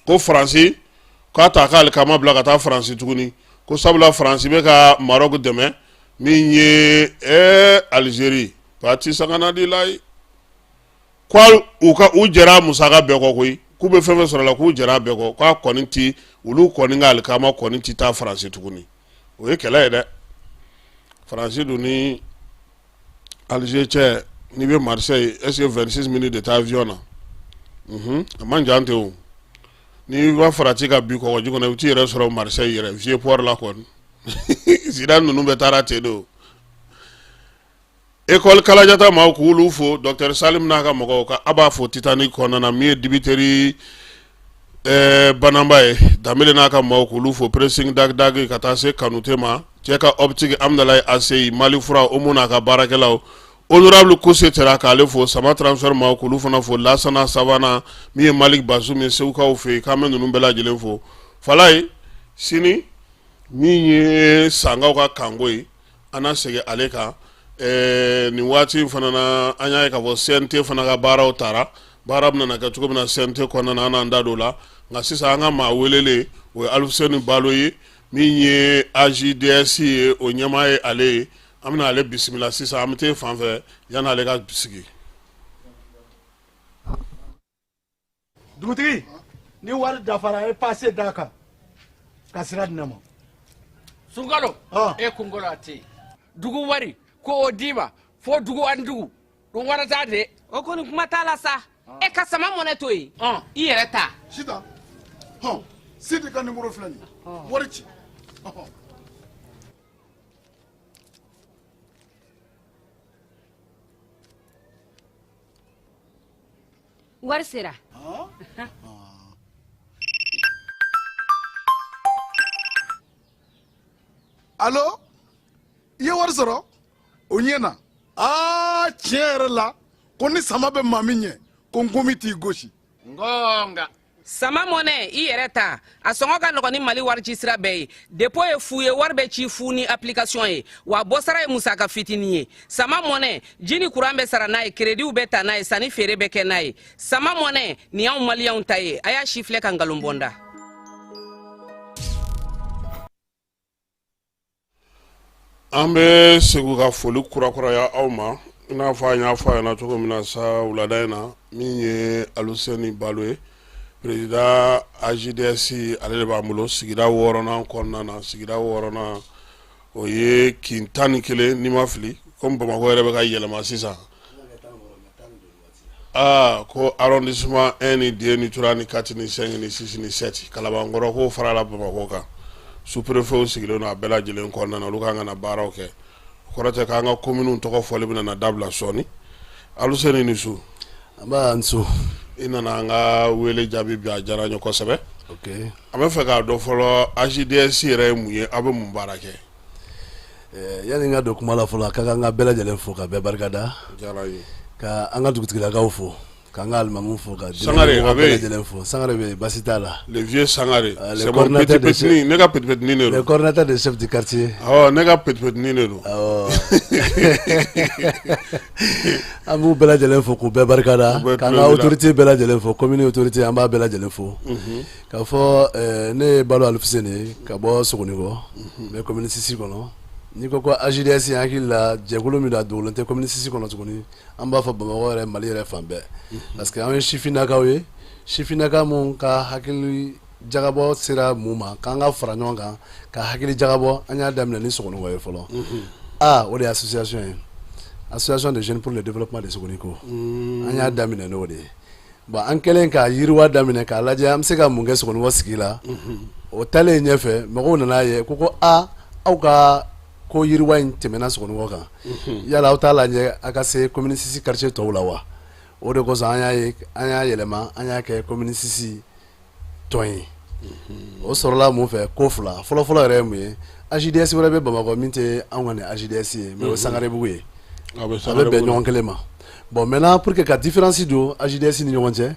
ko Faransi k'a ta ka alikama bila ka taa Faransi tuguni ko sabula Faransi bɛ ka Maroc dɛmɛ min ye Algérie parti sangana di lai ko u jɛra musaka bɛɛ kɔ koyi k'u bɛ fɛn fɛn sɔrɔ la k'u jɛra bɛɛ kɔ k'a kɔni ti olu kɔni ka alikama kɔni ti taa Faransi tuguni o ye kɛlɛ ye dɛ Faransi dun ni Alger cɛ n'i bɛ Marseille est-ce que 26 minutes de taa avion na a man jan tɛ o n'i b'a farati ka bi kɔgɔji kɔnɔ i bɛ t'i yɛrɛ sɔrɔ Marseille yɛrɛ vieux port la kɔni Zidane ninnu bɛ taara ten de école kalajata maaw k'olu fo Dr Salim n'a ka mɔgɔw ka a b'a fo Titanic kɔnɔna na min ye dibiteri bananba ye Danbele n'a ka maaw k'olu fo pressing dag ka taa se Kanute ma cɛ ka optique Amdalayi Aseyi Mali Fura Omo n'a ka baarakɛlaw honorable Kose Tera k'ale fo Sama transfert maaw k'olu fana fo Lasana Savana min ye Malik Bazoum ye Segukaw fɛ yen k'an bɛ ninnu bɛɛ lajɛlen fo Falaye sini min ye sangaw ka kango ye an na segin ale kan nin waati fana na an y'a ye k'a fɔ CNT fana ka baaraw taara baara bɛna na kɛ cogo min na CNT kɔnɔna na an n'an da don o la nka sisan an ka maa welelen o ye Alfuseni Balo ye min ye AJDS ye o ɲɛmaa ye ale ye an bɛna ale bisimila sisan an bɛ taa fan fɛ yanni ale ka sigi. Dugutigi ni wari dafara a ye paase d'a kan ka sira di ne ma. Sunkalo e kunkolo a tɛ yen dugu wari ko o d'i ma fo dugu ani dugu o wari t'a de o kɔni kuma t'a la sa e ka sama mɔnɛ to yen i yɛrɛ ta Sita Sidi ka numéro filɛ nin ye wari ci wari sera Allo i ye wari sɔrɔ o ɲɛna tiɲɛ yɛrɛ la ko ni sama bɛ maa min ɲɛ ko n komi t'i gosi ngonga sama mɔnɛ i yɛrɛ ta a sɔngɔ ka nɔgɔn ni Mali warici sira bɛɛ ye dépôt ye fu ye wari bɛ ci fu ni application ye wa bɔsara ye musaka fitinin ye sama mɔnɛ ji ni courant bɛ sara n'a ye crédit bɛ ta n'a ye sanni feere bɛ kɛ n'a ye sama mɔnɛ ni y'anw maliyɛnw ta ye a y'a si filɛ ka nkalon bɔnda. An bɛ segu ka foli kurakuraya aw ma i n'a fɔ an y'a fɔ a ɲɛna cogo min na sa wulada in na min ye Aluseni Balo ye président AJDS ale de b'an bolo sigida 6nan kɔnɔna na sigida 6nan o ye kin 11 n'i ma fili comme Bamakɔ yɛrɛ bɛ ka yɛlɛma sisan ko arrondissement 1 ni 2 ni 3 ni 4 ni 5 ni 6 ni 7 Kalabankɔrɔ k'o farala Bamakɔ kan sous-préfet sigilen don a bɛɛ lajɛlen kɔnɔna na olu kan ka na baaraw kɛ kɔrɔ tɛ k'an ka communes tɔgɔ fɔli bɛna na dabila sɔɔni Aluseni ni su an b'a nso i nana an ka wele jaabi bi a diyara n ye kosɛbɛ an bɛ fɛ k'a dɔn fɔlɔ AJDS yɛrɛ ye mun ye aw bɛ mun baara kɛ yanni n ka don kuma la fɔlɔ a ka kan ka bɛɛ lajɛlen fo ka bɛɛ barikada ka an ka dugutigilakaw fo k'an ka alimamu fo ka Sangare a bɛ lajɛlen fo Sangare bɛ yen basi t'a la le vieux Sangare c'est mon petit ne ka petit de don le coordinateur de chef du quartier ne ka petit de don an b'u bɛɛ lajɛlen fo k'u bɛɛ barikada k'an ka autorité bɛɛ lajɛlen fo commune autorité an b'a bɛɛ lajɛlen fo k'a fɔ ne ye Balo Alfuseni ye ka bɔ Sogonikɔ n bɛ commune 6 kɔnɔ n'i ko AJDS n hakili la jɛkulu min don a dogolen tɛ commune 6 kɔnɔ tuguni an b'a fɔ Bamakɔ yɛrɛ Mali yɛrɛ fan bɛɛ parce que an ye sifinnakaw ye sifinnaka mun ka hakili jagabɔ sera mun ma k'an ka fara ɲɔgɔn kan ka hakili jagabɔ an y'a daminɛ ni Sogonikɔ ye fɔlɔ o de ye association ye association des jeunes pour le développement de Sogoniko an y'a daminɛ n'o de ye bon an kɛlen k'a yiriwa daminɛ k'a lajɛ an bɛ se ka mun kɛ Sogonikɔ sigi la o taalen ɲɛfɛ mɔgɔw nana ye ko aw ka ko yiriwa in tɛmɛna Sogonikɔ kan yala aw t'a lajɛ a ka se commune 6 quartier tɔw la wa o de kosɔn an y'a yɛlɛma an y'a kɛ commune 6 tɔn ye o sɔrɔla mun fɛ ko fila fɔlɔfɔlɔ yɛrɛ ye mun ye AJDS wɛrɛ bɛ Bamakɔ min tɛ anw ka nin AJDS ye mais o Sangarebugu ye a bɛ bɛn ɲɔgɔn kelen ma bon maintenant pour que ka différence don AJDS ni ɲɔgɔn cɛ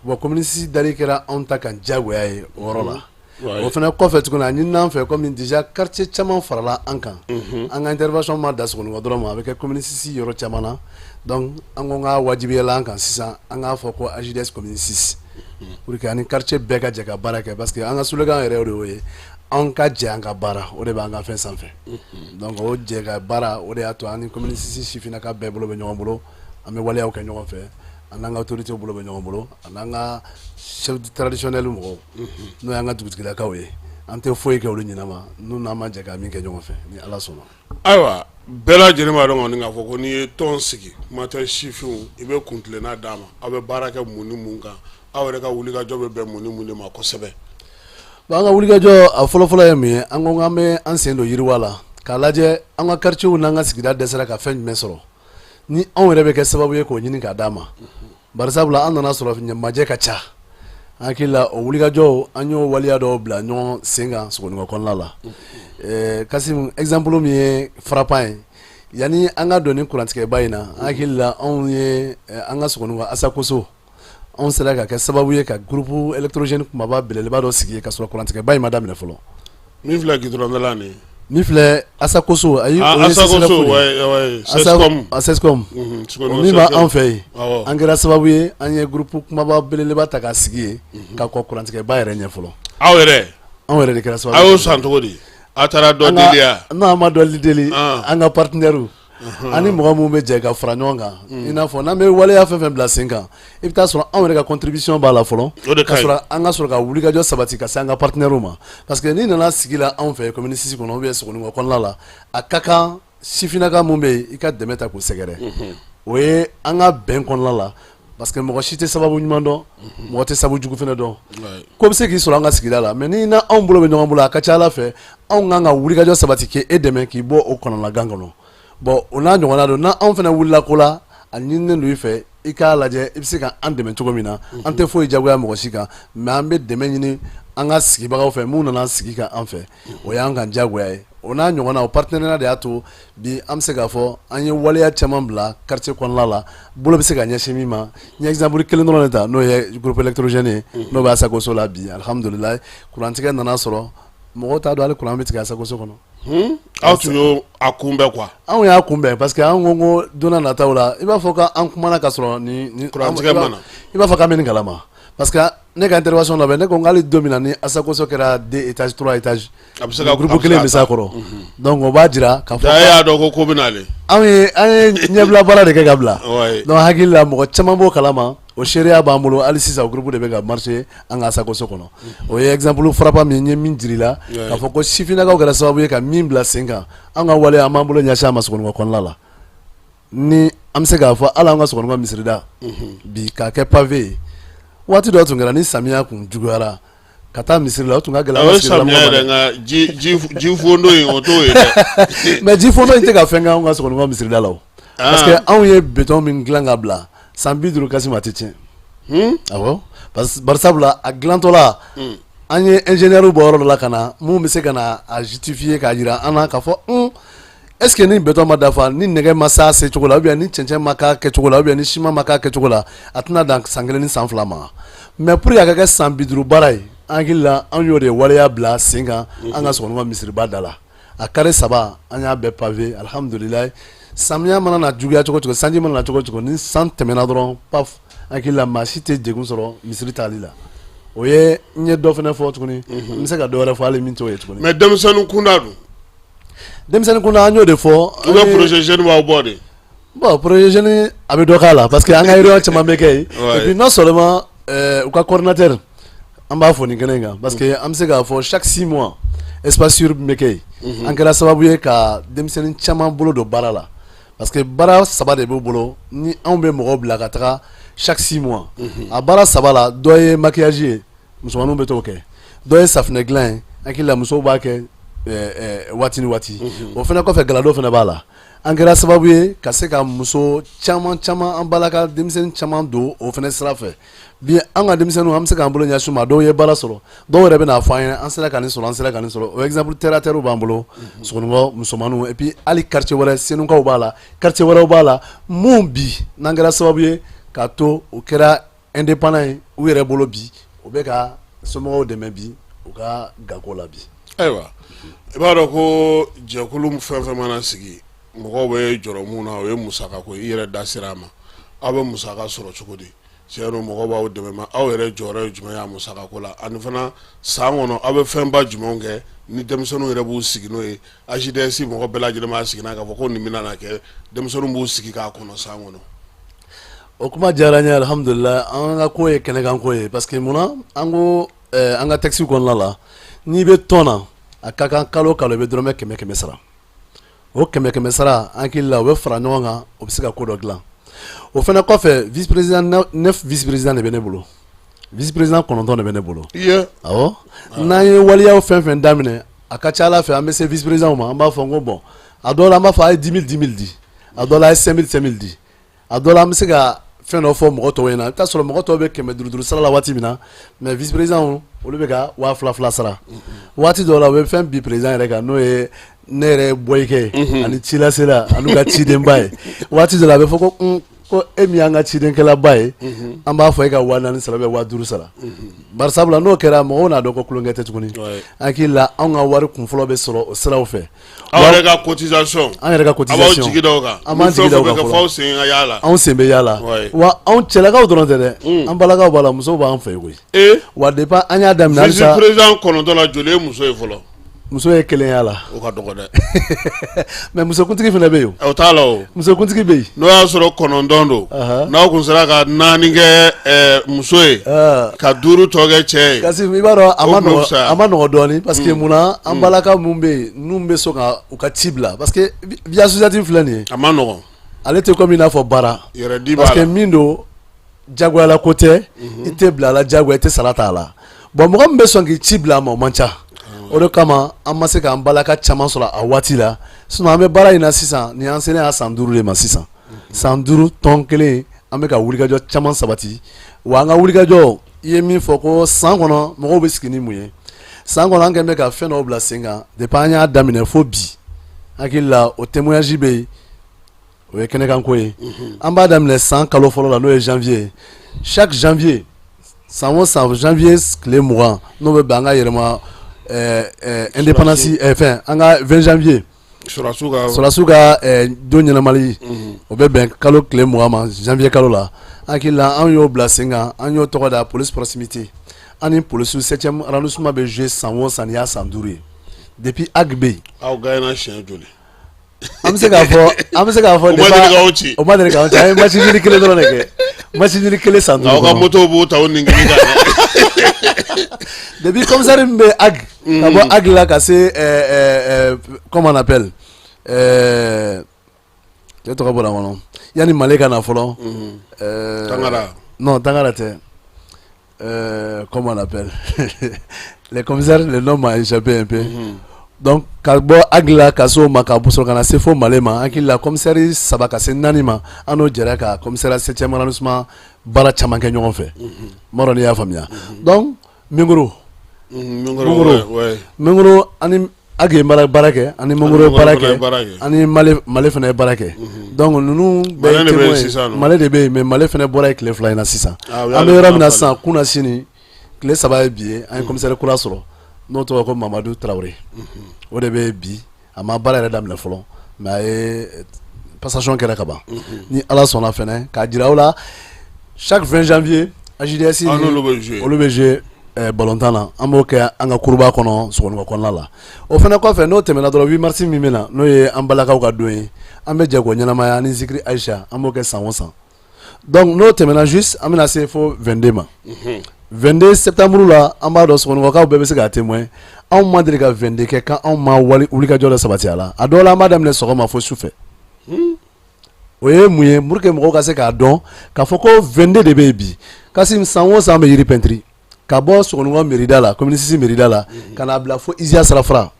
bon commune 6 dali kɛra anw ta kan diyagoya ye o yɔrɔ la o fana kɔfɛ tuguni a ɲinina an fɛ comme déjà quartier caman farala an kan an ka intervention ma da Sogonikɔ dɔrɔn ma a bɛ kɛ commune 6 yɔrɔ caman na donc an ko k'a wajibiyala an kan sisan an k'a fɔ ko AJDS commune 6 pour que ani quartier bɛɛ ka jɛ ka baara kɛ parce que an ka slogan yɛrɛ o de y'o ye an ka jɛ an ka baara o de b'an ka fɛn sanfɛ donc o jɛ ka baara o de y'a to an ni commune 6 sifinnaka bɛɛ bolo bɛ ɲɔgɔn bolo an bɛ waleyaw kɛ ɲɔgɔn fɛ an n'an ka autorité bolo bɛ ɲɔgɔn bolo an n'an ka chef traditionnel mɔgɔw n'o y'an ka dugutigilakaw ye an tɛ foyi kɛ olu ɲinama n'u n'an ma jɛ ka min kɛ ɲɔgɔn fɛ ni Ala sɔnna. Ayiwa bɛɛ lajɛlen b'a dɔn kɔni k'a fɔ ko n'i ye tɔn sigi kuma tɛ sifinw i bɛ kuntilenna d'a ma aw bɛ baara kɛ mun ni mun kan aw yɛrɛ ka wulikajɔ bɛ bɛn mun ni mun de ma kosɛbɛ. An ka wulikajɔ a fɔlɔfɔlɔ ye mun ye an ko k'an bɛ an sen don yiriwa la k'a lajɛ an ka quartierw n'an ka sigida dɛsɛra ka fɛn jumɛn sɔrɔ ni anw yɛrɛ bɛ kɛ sababu ye k'o ɲini k'a d'a ma bari sabula an nana sɔrɔ ɲɛmajɛ ka ca an hakili la o wulikajɔw an y'o waleya dɔw bila ɲɔgɔn sen kan Sogonikɔ kɔnɔna la Kasimu exemple min ye frappant ye yanni an ka don ni kurantigɛba in na an hakili la anw ye an ka Sogonikɔ Asakoso anw sera ka kɛ sababu ye ka groupe électrogène kumaba belebeleba dɔ sigi ka sɔrɔ kurantigɛba in ma daminɛ fɔlɔ min filɛ gidɔrɔnda ni min filɛ Asakoso ayi Asescom min b'a anw fɛ yen an kɛra sababu ye an ye groupe kumaba belebeleba ta k'a sigi yen ka kɔ kurantigɛba yɛrɛ ɲɛ fɔlɔ aw yɛrɛ de kɛra sababu aw y'o san cogo di aw taara dɔ deli ya n'an ma dɔ deli an ka partenaires ani mɔgɔ minnu bɛ jɛ ka fara ɲɔgɔn kan i n'a fɔ n'an bɛ waleya fɛn fɛn bila sen kan i bɛ taa sɔrɔ anw yɛrɛ ka contribution b'a la fɔlɔ ka sɔrɔ an ka sɔrɔ ka wulikajɔ sabati ka se an ka partenaires ma parce que n'i nana sigi la anw fɛ commune 6 kɔnɔ ou bien Sogonikɔ kɔnɔna la a ka kan sifinnaka mun bɛ yen i ka dɛmɛ ta k'u sɛgɛrɛ o ye an ka bɛn kɔnɔna la parce que mɔgɔ si tɛ sababu ɲuman dɔn mɔgɔ tɛ sababu jugu fana dɔn ko bɛ se k'i sɔrɔ an ka sigida la mais ni anw bolo bɛ ɲɔgɔn bolo a ka ca Ala fɛ anw kan ka wulikajɔ sabati k'e dɛmɛ k'i bɔ o kɔnɔna gan kɔnɔ bon o n'a ɲɔgɔnna don n'anw fana wulila ko la a ɲininen don i fɛ i k'a lajɛ i bɛ se ka an dɛmɛ cogo min na an tɛ foyi jagoya mɔgɔ si kan mais an bɛ dɛmɛ ɲini an ka sigibagaw fɛ mun nana sigi kan an fɛ o y'an kan jagoya ye o n'a ɲɔgɔnna o partenariat de y'a to bi an bɛ se k'a fɔ an ye waleya caman bila quartier kɔnɔna la bolo bɛ se ka ɲɛsin min ma n ye exemple kelen dɔrɔn de ta n'o ye groupe électrogène ye n'o bɛ Asakoso la bi alihamudulilayi kurantigɛ nana sɔrɔ mɔgɔw t'a dɔn hali kuran bɛ tigɛ Asakoso kɔnɔ. aw tun y'o a kunbɛn quoi. anw y'a kunbɛn parce que an ko don n'a nataw la i b'a fɔ k'an kumana ka sɔrɔ ni kurantigɛ mana i b'a fɔ k'an bɛ nin kalama parce que ne ka intervention labɛn ne ko hali don min na ni Asakoso kɛra 2 étages 3 étages a bɛ se ka groupe kelen bɛ s'a kɔrɔ donc o b'a jira k'a fɔ e y'a dɔn ko bɛn'ale anw ye ɲɛbila baara de kɛ ka bila donc hakili la mɔgɔ caman b'o kalama o seereya b'an bolo hali sisan o groupe de bɛ ka marcher an ka Asakoso kɔnɔ o ye exemple frappant min ye min jirila k'a fɔ ko sifinnakaw kɛra sababu ye ka min bila sen kan an ka waleya an b'an bolo ɲɛsin a ma Sogonikɔ kɔnɔna la ni an bɛ se k'a fɔ hali an ka Sogonikɔ misirida bi k'a kɛ pavé ye waati dɔ tun kɛra ni samiya kun juguyara ka taa misiri la o tun ka gɛlɛn an ka samiya yɛrɛ nka ji fondo in o t'o ye dɛ mais ji fondo in tɛ ka fɛn kɛ an ka Sogonikɔ misirida la o parce que anw ye béton min dilan ka bila san 50 Kasimu a tɛ tiɲɛ awɔ bari sabula a dilantɔla an ye ingénieur bɔ yɔrɔ dɔ la ka na mun bɛ se ka na a justifier k'a jira an na k'a fɔ est ce que ni béton ma dafa ni nɛgɛ ma s'a se cogo la ou bien ni cɛncɛn ma k'a kɛcogo la ou bien ni ciment ma k'a kɛcogo la a tɛna dan san 1 ni san 2 ma mais pour que a ka kɛ san 50 baara ye an hakili la an y'o de waleya bila sen kan an ka Sogonikɔ misiriba da la a carré 3 an y'a bɛɛ pavé alihamudulilayi samiya mana na juguya cogo cogo sanji mana na cogo cogo ni san tɛmɛna dɔrɔn paf an hakili la maa si tɛ degun sɔrɔ misiri taali la o ye n ye dɔ fɛnɛ fɔ tuguni n bɛ se ka dɔ wɛrɛ fɔ hali min t'o ye tuguni. mais denmisɛnnin kunda dun. denmisɛnnin kunda an y'o de fɔ. u bɛ projet jeune b'aw bɔ de. bon projet jeune a bɛ dɔ k'a la parce que an ka réunion caman bɛ kɛ yen et puis non seulement u ka coordinateur an b'a fɔ nin kɛnɛ in kan parce que an bɛ se k'a fɔ chaque 6 mois espace sur bɛ kɛ yen an kɛra sababu ye ka denmisɛnnin caman bolo don baara la parce que baara saba de b'u bolo ni anw bɛ mɔgɔw bila ka taga chaque 6 mois a baara saba la dɔ ye maquillage ye musomaninw bɛ t'o kɛ dɔ ye safunɛ dilan ye an hakili la musow b'a kɛ waati ni waati o fɛnɛ kɔfɛ galadon fɛnɛ b'a la an kɛra sababu ye ka se ka muso caman caman an balaka denmisɛnnin caman don o fɛnɛ sira fɛ bi an ka denmisɛnninw an bɛ se k'an bolo ɲɛsin ma dɔw ye baara sɔrɔ dɔw yɛrɛ bɛ n'a fɔ an ɲɛna an sera ka nin sɔrɔ an sera ka nin sɔrɔ o exemple terre à terre b'an bolo sogonikɔ musomaninw et puis hali quartier wɛrɛ senukaw b'a la quartier wɛrɛw b'a la mun bi n'an kɛra sababu ye k'a to u kɛra indépendant ye u yɛrɛ bolo bi u bɛ ka somɔgɔw dɛmɛ bi u ka gako la bi. ayiwa i b'a dɔn ko jɛkulu fɛn fɛn mana sigi mɔgɔw bɛ jɔrɔ mun na o ye musaka ko i yɛrɛ da sera a ma aw bɛ musaka sɔrɔ cogo di tiɲɛ mɔgɔw b'aw dɛmɛ ma aw yɛrɛ jɔyɔrɔ ye jumɛn ye a musaka ko la ani fana san kɔnɔ aw bɛ fɛnba jumɛnw kɛ ni denmisɛnninw yɛrɛ b'u sigi n'o ye AJDS mɔgɔ bɛɛ lajɛlen b'a sigi n'a k'a fɔ ko nin bɛna na kɛ denmisɛnninw b'u sigi k'a kɔnɔ san kɔnɔ. o kuma diyara n ye alhamdulilayi an ka ko ye kɛnɛkan ko ye parce que munna an ko an ka texte kɔnɔna la n'i bɛ tɔn na a ka kan kalo o kalo i bɛ dɔrɔmɛ 100 sara o 100 sara an hakili la o bɛ fara ɲɔgɔn kan o bɛ se ka ko dɔ dilan o fana kɔfɛ vice président 9 vice président de bɛ ne bolo vice président 9 de bɛ ne bolo awɔ n'an ye waliyaw fɛn fɛn daminɛ a ka ca ala fɛ an bɛ se vice président ma an b'a fɔ n ko bon a dɔw la an b'a fɔ a ye 10 000 di a dɔw la a ye 5 000 di a dɔw la an bɛ se ka fɛn dɔ fɔ mɔgɔ tɔw ɲɛna i bɛ taa sɔrɔ mɔgɔ tɔw bɛ 500 sara la waati min na mais vice président olu bɛ ka 2000 sara waati dɔw la u bɛ fɛn bi président yɛrɛ kan n'o ye ne yɛrɛ bɔyikɛ ani cilasela ani ka cidenba ye waati dɔ la a bɛ fɔ ko e min y'an ka cidenkɛlaba ye an b'a fɔ e ka 4000 sara ou 5000 sara bari sabula n'o kɛra mɔgɔw n'a dɔn ko kulonkɛ tɛ tuguni an hakili la anw ka wari kunfɔlɔ bɛ sɔrɔ o siraw fɛ aw yɛrɛ ka cotisation an yɛrɛ ka cotisation a b'aw jigi da o kan an b'an jigi da o kan fɔlɔ anw sen bɛ yaala wa anw cɛlakaw dɔrɔn tɛ dɛ an balakaw b'a la musow b'an fɛ koyi wa depuis an y'a daminɛ halisa vice président 9 la joli ye muso ye fɔlɔ muso ye kelen y'a la o ka dɔgɔ dɛ mais musokuntigi fana bɛ yen o t'a la o musokuntigi bɛ yen n'o y'a sɔrɔ 9 don n'aw kun sera ka 4 kɛ muso ye ka 5 tɔ kɛ cɛ ye kasi i b'a dɔn a ma nɔgɔ dɔɔnin parce que munna an balaka mun bɛ yen n'u bɛ sɔn ka u ka ci bila parce que vie associative filɛ nin ye a ma nɔgɔ ale tɛ komi i n'a fɔ baara parce que min don jagoyala ko tɛ i tɛ bila a la jagoya i tɛ sara t'a la bon mɔgɔ min bɛ sɔn k'i ci bila a ma o man ca o de kama an ma se k'an balaka caman sɔrɔ a waati la sinon an bɛ baara in na sisan ni an selen a san 5 de ma sisan san 5 tɔn kelen an bɛ ka wulikajɔ caman sabati wa an ka wulikajɔ i ye min fɔ ko san kɔnɔ mɔgɔw bɛ sigi ni mun ye san kɔnɔ an kɛlen bɛ ka fɛn dɔw bila sen kan depuis an y'a daminɛ fo bi an hakili la o témoignage bɛ yen o ye kɛnɛkanko ye an b'a daminɛ san kalo fɔlɔ la n'o ye janvier chaque janvier san o san janvier tile 20 n'o bɛ bɛn an ka yɛrɛma indépendance fɛn an ka 20 janvier sɔrɔdasiw ka don ɲɛnamali o bɛ bɛn kalo tile 20 ma janvier kalo la an hakili la an y'o bila sen kan an y'o tɔgɔ da police proximité an ni polisiw 7e arrondissement bɛ jouer san o san ni y'a san 5 ye depuis AG bɛ yen aw gagné siɲɛ joli an bɛ se k'a fɔ o ma deli k'anw ci an ye match nul kelen dɔrɔn de kɛ match nul kelen san 5 aw ka moto b'u ta o nin kelen kan depuis commissaire min bɛ AG ka bɔ AG la ka se comment on appelle cɛ tɔgɔ bɔra n kɔnɔ yanni Male ka na fɔlɔ Tangara non Tangara tɛ comment on appelle les commissaires le nom m'a échappé un peu donc ka bɔ AG la ka se o ma ka sɔrɔ ka na se fo Male ma an hakili la commissaire 3 ka se 4 ma an n'o jɛra ka commissaire 7e arrondissement baara caman kɛ ɲɔgɔn fɛ n b'a dɔn n'i y'a faamuya donc Mingoro ani AG ye baara kɛ ani Mingoro ye baara kɛ ani Male fana ye baara kɛ donc ninnu bɛɛ ye témoin Male de bɛ yen mais Male fana bɔra ye tile 2 in na sisan an bɛ yɔrɔ min na sisan kunna sini tile 3 ye bi ye an ye commissaire kura sɔrɔ n'o tɔgɔ ko Mamadou Traoré o de bɛ bi a ma baara yɛrɛ daminɛ fɔlɔ mais a ye passation kɛra ka ban ni ala sɔnna fɛnɛ k'a jira o la chaque 20 janvier AJDS olu bɛ jouer ballontan na an b'o kɛ an ka kuruba kɔnɔ Sogonikɔ kɔnɔna la o fɛnɛ kɔfɛ n'o tɛmɛna dɔrɔn 8 mars min bɛ na n'o ye an balakaw ka don ye an bɛ jɛ k'o ɲɛnamaya ni Zikiri Aïcha an b'o kɛ san o san donc n'o tɛmɛna juste an bɛna se fo 22 ma 22 septembre la an b'a dɔn Sogonikɔkaw bɛɛ bɛ se k'a témoin anw ma deli ka 22 kɛ kan anw ma wulikajɔ dɔ sabati a la a dɔw la an b'a daminɛ sɔgɔma fo sufɛ o ye mun ye pour que mɔgɔw ka se k'a dɔn k'a fɔ ko 22 de bɛ yen bi Kasim san o san an bɛ yiri pɛntiri ka bɔ Sogonikɔ mairie la commune 6 mairie la ka n'a bila fo Izia Sarafara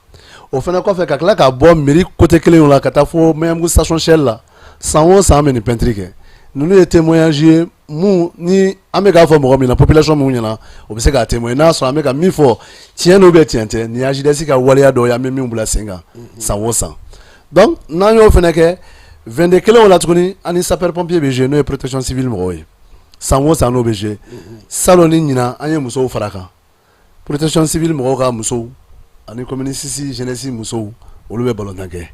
o fana kɔfɛ ka tila ka bɔ mairie côté kelen la ka taa fo Mayamugu station Shell la san o san an bɛ nin pɛntiri kɛ ninnu ye témoignage ye mun ni an bɛ k'a fɔ mɔgɔ min na population mun ɲɛna o bɛ se k'a témoin n'a sɔrɔ an bɛ ka min fɔ tiɲɛ n'o bɛ tiɲɛ tɛ nin AJDS ka waleya dɔw ye an bɛ min bila sen kan san o san donc n'an y'o fana kɛ 22 kelen o la tuguni ani sapeur pompier bɛ jouer n'o ye protection civile mɔgɔw ye san o san n'o bɛ jouer salon ni ɲinan an ye musow fara kan protection civile mɔgɔw ka musow ani commune 6 jeunesse musow olu bɛ ballontan kɛ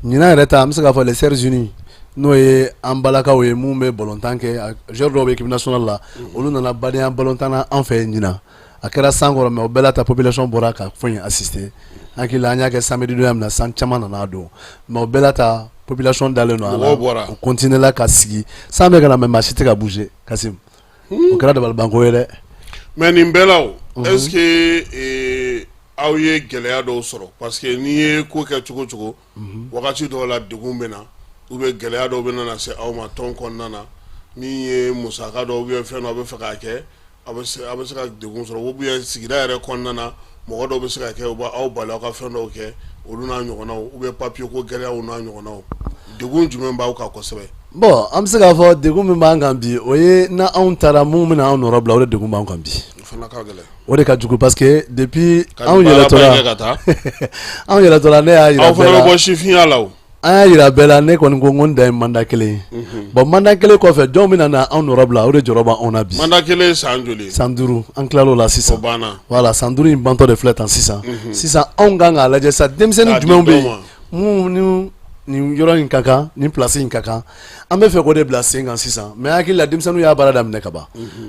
ɲinan yɛrɛ ta an bɛ se k'a fɔ les Sœurs Unies n'o ye an balakaw ye mun bɛ ballontan kɛ joueur dɔw bɛ équipe nationale la olu nana badenya ballontan na an fɛ ɲinan a kɛra san kɔrɔ mais o bɛɛ la ta population bɔra ka fɔ in assister an hakili la an y'a kɛ samedi don min na san caman nana don mais o bɛɛ la ta population dalen don a la o continuer la ka sigi san bɛ ka na mais maa si tɛ ka bouger Kasim o kɛra dabalibanko ye dɛ mais nin bɛɛ la o est ce que aw ye gɛlɛya dɔw sɔrɔ parce que n'i ye ko kɛ cogo o cogo wagati dɔw la degun bɛ na ou bien gɛlɛya dɔw bɛ na se aw ma tɔn kɔnɔna na min ye musaka dɔw ou bien fɛn dɔ a bɛ fɛ k'a kɛ a bɛ se ka degun sɔrɔ ou bien sigida yɛrɛ kɔnɔna na mɔgɔ dɔw bɛ se ka kɛ u b'aw bali aw ka fɛn dɔw kɛ olu n'a ɲɔgɔnnaw ou bien papier ko gɛlɛyaw n'a ɲɔgɔnnaw degun jumɛn b'aw kan kosɛbɛ bon an bɛ se k'a fɔ degun min b'an kan bi o ye na anw taara mun bɛna anw nɔrɔ bila o de degun b'an kan bi o de ka jugu parce que depuis anw yɛlɛtɔla anw yɛlɛtɔla ne y'a yira bɛɛ la aw fana bɛ bɔ sifinya la o an y'a yira bɛɛ la ne kɔni ko n ko n da ye mandat kelen ye bon mandat kelen kɔfɛ jɔn bɛna na anw nɔrɔ bila o de jɔrɔ b'anw na bi mandat kelen san joli san 5 an tilal'o la sisan o banna voilà san 5 in bantɔ de filɛ tan sisan sisan anw kan k'a lajɛ sa denmisɛnnin jumɛnw bɛ yen mun ni nin yɔrɔ in ka kan nin place in ka kan an bɛ fɛ k'o de bila sen kan sisan mais hakili la denmisɛnninw y'a baara daminɛ ka ban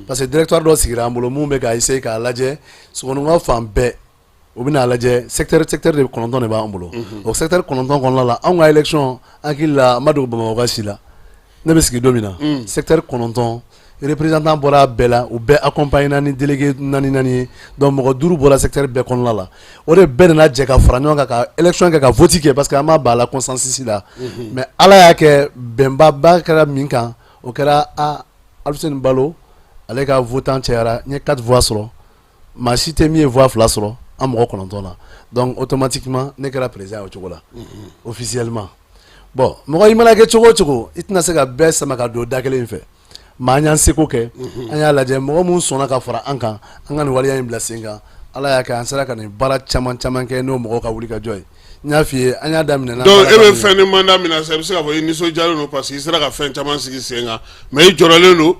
parce que directoire dɔ sigira an bolo mun bɛ k'a essayer k'a lajɛ Sogonikɔ fan bɛɛ o bɛna lajɛ secteur de 9 de b'an bolo o secteur 9 kɔnɔna la anw ka élection hakili la an ma dogo Bamakɔ ka si la ne bɛ sigi don min na secteur 9 représentant bɔra bɛɛ la u bɛɛ accompagné ni délégué naani ye donc mɔgɔ 5 bɔra secteur bɛɛ kɔnɔna la o de bɛɛ nana jɛ ka fara ɲɔgɔn kan ka élection kɛ ka vote kɛ parce que an ma ban a la consensus la mais ala y'a kɛ bɛnbaba kɛra min kan o kɛra Alfuseni Balo ale ka votant cayara n ye 4 voix sɔrɔ maa si tɛ min ye voix 2 sɔrɔ an mɔgɔ 9 na donc automatiquement ne kɛra président o cogo la officiellement bon mɔgɔ i mana kɛ cogo o cogo i tɛna se ka bɛɛ sama ka don da kelen fɛ maa an y'an seko kɛ an y'a lajɛ mɔgɔ mun sɔnna ka fara an kan an ka nin waleya in bila sen kan ala y'a kɛ an sera ka nin baara caman kɛ n'o mɔgɔw ka wuli ka jɔ ye n y'a f'i ye an y'a daminɛ donc e bɛ fɛn ni mandat min na sisan i bɛ se k'a fɔ i nisɔndiyalen don parce que i sera ka fɛn caman sigi sen kan mais i jɔrɔlen don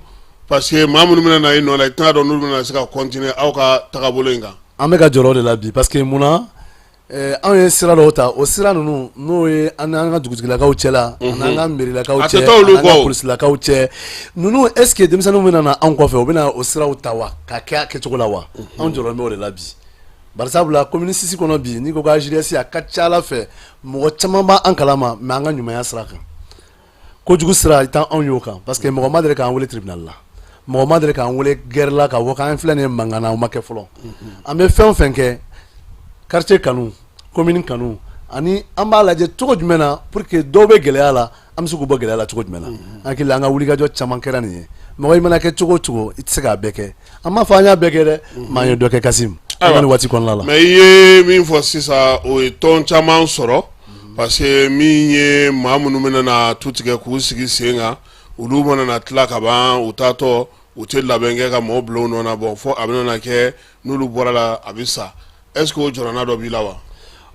parce que maa minnu bɛna na i nɔ la i t'a dɔn n'olu bɛna se ka continuer aw ka tagabolo in kan an bɛ ka jɔrɔ o de la bi parce que munna anw ye sira dɔw ta o sira ninnu n'o ye an n'an ka dugutigilakaw cɛ la an'an ka mairilakaw cɛ an'an ka polisilakaw cɛ ninnu est ce que denmisɛnninw bɛna na anw kɔfɛ u bɛna o siraw ta wa k'a kɛ a kɛcogo la wa anw jɔrɔlen bɛ o de la bi barisabula commune 6 kɔnɔ bi n'i ko ko AJDS a ka ca Ala fɛ mɔgɔ caman b'an kalama mais an ka ɲumanya sira kan kojugu sira i t'anw y'o kan parce que mɔgɔ ma deli k'an wele tribunal la mɔgɔ ma deli k'an wele guerre la k'a fɔ k'an filɛ nin ye mankan na o ma kɛ fɔlɔ an bɛ fɛn o fɛn kɛ quartier kanu commune kanu ani an b'a lajɛ cogo jumɛn na pour que dɔw bɛ gɛlɛya la an bɛ se k'u bɔ gɛlɛya la cogo jumɛn na hakili la an ka wulikajɔ caman kɛra nin ye mɔgɔ i mana kɛ cogo o cogo i tɛ se k'a bɛɛ kɛ an m'a fɔ an y'a bɛɛ kɛ dɛ mais an ye dɔ kɛ Kasim an ka nin waati kɔnɔna la mais i ye min fɔ sisan o ye tɔn caman sɔrɔ parce que min ye maa minnu bɛna na tu tigɛ k'u sigi sen kan olu mana na tila ka ban u taatɔ u tɛ labɛn kɛ ka mɔgɔw bila u nɔ na bon fo a bɛna na kɛ n'olu bɔra la a bɛ sa est ce que o jɔrɔna dɔ b'i la wa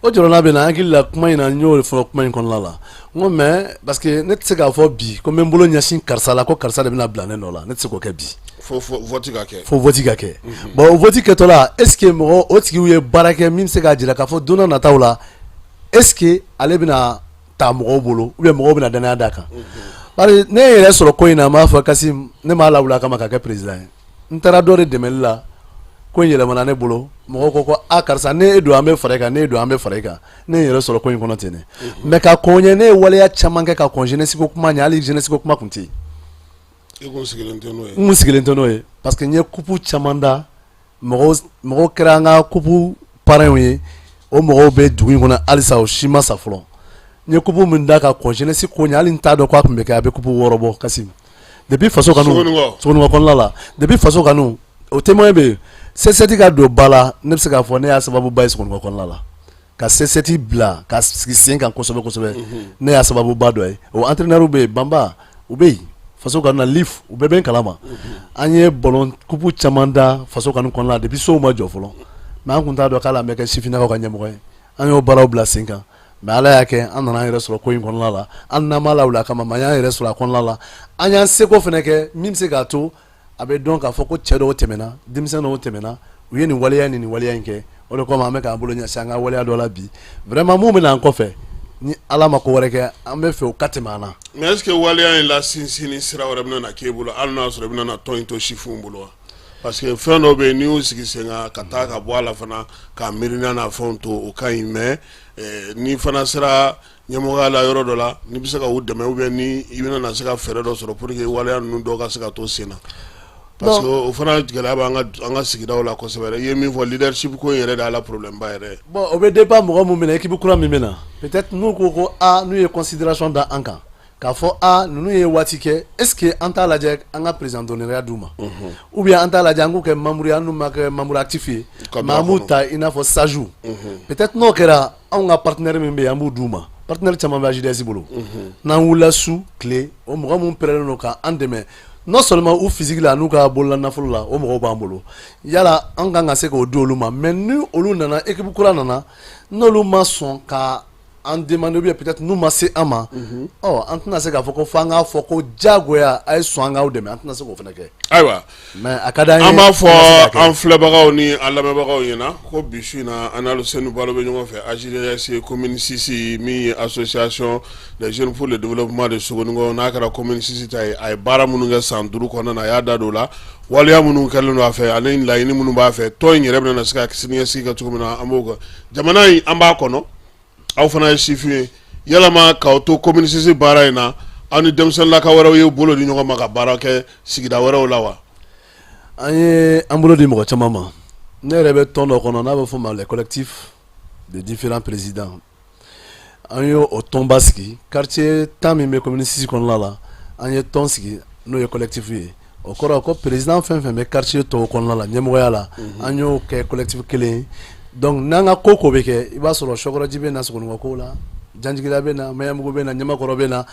o jɔrɔna bɛ na hakili la kuma in na n y'o fɔ kuma in kɔnɔna la n ko mais parce que ne tɛ se k'a fɔ bi ko n bɛ n bolo ɲɛsin karisa la ko karisa de bɛna bila ne nɔ la ne tɛ se k'o kɛ bi fo vote ka kɛ fo vote ka kɛ bon o vote kɛtɔ la est ce que mɔgɔ o tigiw ye baara kɛ min bɛ se k'a jira k'a fɔ don dɔ nataw la est ce que ale bɛna ta mɔgɔw bolo ou bien mɔgɔw bɛna danaya d'a kan bari ne yɛrɛ sɔrɔ ko in na n b'a fɔ Kasim ne m'a lawuli a kama ka kɛ président ye n taara dɔ de dɛmɛli la ko in yɛlɛmana ne bolo mɔgɔw ko ko a karisa ne e don an bɛ fara i kan ne e don an bɛ fara i kan ne yɛrɛ sɔrɔ ko in kɔnɔ ten dɛ mais ka kɔn n ye ne ye waleya caman kɛ ka kɔn jeunesse ko kuma ɲɛ hali jeunesse ko kuma tun tɛ yen n kun sigilen tɛ n'o ye parce que n ye coupe caman da mɔgɔw kɛra an ka coupe parrainw ye o mɔgɔw bɛ dugu in kɔnɔ halisa o si ma sa fɔlɔ n ye coupe min da ka kɔn jeunesse ko ɲɛ hali n t'a dɔn k'a tun bɛ kɛ a bɛ coupe 6 bɔ Kasim depuis faso kanu Sogonikɔ kɔnɔna la depuis faso kanu o témoin bɛ yen C7 ka don ba la ne bɛ se k'a fɔ ne y'a sababuba ye Sogonikɔ kɔnɔna la ka C7 bila ka sigi sen kan kosɛbɛ kosɛbɛ ne y'a sababuba dɔ ye o entraîneur bɛ yen Bamba u bɛ yen faso kanu na Lif u bɛɛ bɛ n kalama an ye ballon coupe caman da faso kanu kɔnɔna la depuis sow ma jɔ fɔlɔ mais an tun t'a dɔn k'ale bɛ kɛ sifinnakaw ka ɲɛmɔgɔ ye an y'o baaraw bila sen kan mais Ala y'a kɛ an nana an yɛrɛ sɔrɔ ko in kɔnɔna la an n'an m'a lawuli a kama mais an y'an yɛrɛ sɔrɔ a kɔnɔna la an y'an seko fana kɛ min bɛ se k'a to a bɛ dɔn k'a fɔ ko cɛ dɔw tɛmɛna denmisɛn dɔw tɛmɛna u ye nin waleya ni nin waleya in kɛ o de kama an bɛ k'an bolo ɲɛsin an ka waleya dɔ la bi vraiment mun bɛ na an kɔfɛ ni Ala ma ko wɛrɛ kɛ an bɛ fɛ o ka tɛmɛ an na mais est ce que waleya in la sinsinni sira wɛrɛ bɛna na k'e bolo hali n'a sɔrɔ i bɛna na tɔn in to sifinw bolo wa parce que fɛn dɔw bɛ yen n'i y'u sigi sen kan ka taa ka bɔ a la fana k'a miirina n'a fɛnw to o ka ɲi mais ni fana sera ɲɛmɔgɔya la yɔrɔ dɔ la n'i bɛ se ka u dɛmɛ ou bien ni i bɛna na se ka fɛɛrɛ dɔ sɔrɔ pour que waleya ninnu dɔw ka se ka to sen na parce que o fana gɛlɛya b'an ka sigidaw la kosɛbɛ i ye min fɔ leadership ko in yɛrɛ de y'a la problème ba yɛrɛ bon o bɛ dépend mɔgɔ mun minɛ équipe kura min bɛ na peut-être n'u ko ko n'u ye considération da an kan k'a fɔ ninnu ye waati kɛ est ce que an t'a lajɛ an ka président d'honneur d'u ma ou bien an t'a lajɛ an k'u kɛ membre ye an n'u ma kɛ membre actif ye mais an b'u ta i n'a fɔ Sajou peut-être n'o kɛra anw ka partenaire min bɛ yen an b'u d'u ma partenaire caman bɛ AJDS bolo n'an wulila su tile o mɔgɔ mun pɛrɛnnen don k'an dɛmɛ non seulement u physique la n'u ka bolola nafolo la o mɔgɔw b'an bolo yala an kan ka se k'o di olu ma mais ni olu nana équipe kura nana n'olu ma sɔn ka an demande ou bien peut-être n'u ma se an ma an tɛna se k'a fɔ ko f'an k'a fɔ ko diyagoya a ye sɔn an k'aw dɛmɛ an tɛna se k'o fana kɛ ayiwa mais a ka d'an ye an b'a fɔ an filɛbagaw ni an lamɛnbagaw ɲɛna ko bi su in na an n'Alu Senu Balo bɛ ɲɔgɔn fɛ AJDS commune 6 min ye association des jeunes pour le développement de Sogonikɔ n'a kɛra commune 6 ta ye a ye baara minnu kɛ san 5 kɔnɔna na a y'a da don o la waleya minnu kɛlen don a fɛ ani laɲini minnu b'a fɛ tɔn in yɛrɛ bɛna na se ka siniɲɛsigi kɛ cogo min na an b'o kɛ jamana in an b'a kɔnɔ aw fana ye sifin ye yalama k'aw to commune 6 baara in na aw ni denmisɛnninlaka wɛrɛw ye bolo di ɲɔgɔn ma ka baara kɛ sigida wɛrɛw la wa an ye an bolo di mɔgɔ caman ma ne yɛrɛ bɛ tɔn dɔ kɔnɔ n'a bɛ fɔ ma les collectifs de différents présidents an ye o tɔnba sigi quartier 10 min bɛ commune 6 kɔnɔna la an ye tɔn sigi n'o ye collectif ye o kɔrɔ ko président fɛn fɛn bɛ quartier tɔw kɔnɔna la ɲɛmɔgɔya la an y'o kɛ collectif kelen ye donc n'an ka ko bɛ kɛ i b'a sɔrɔ Sokɔrɔji bɛ na Sogonikɔ ko la Janjigila bɛ na Mayamugu bɛ na Ɲamakɔrɔ bɛ na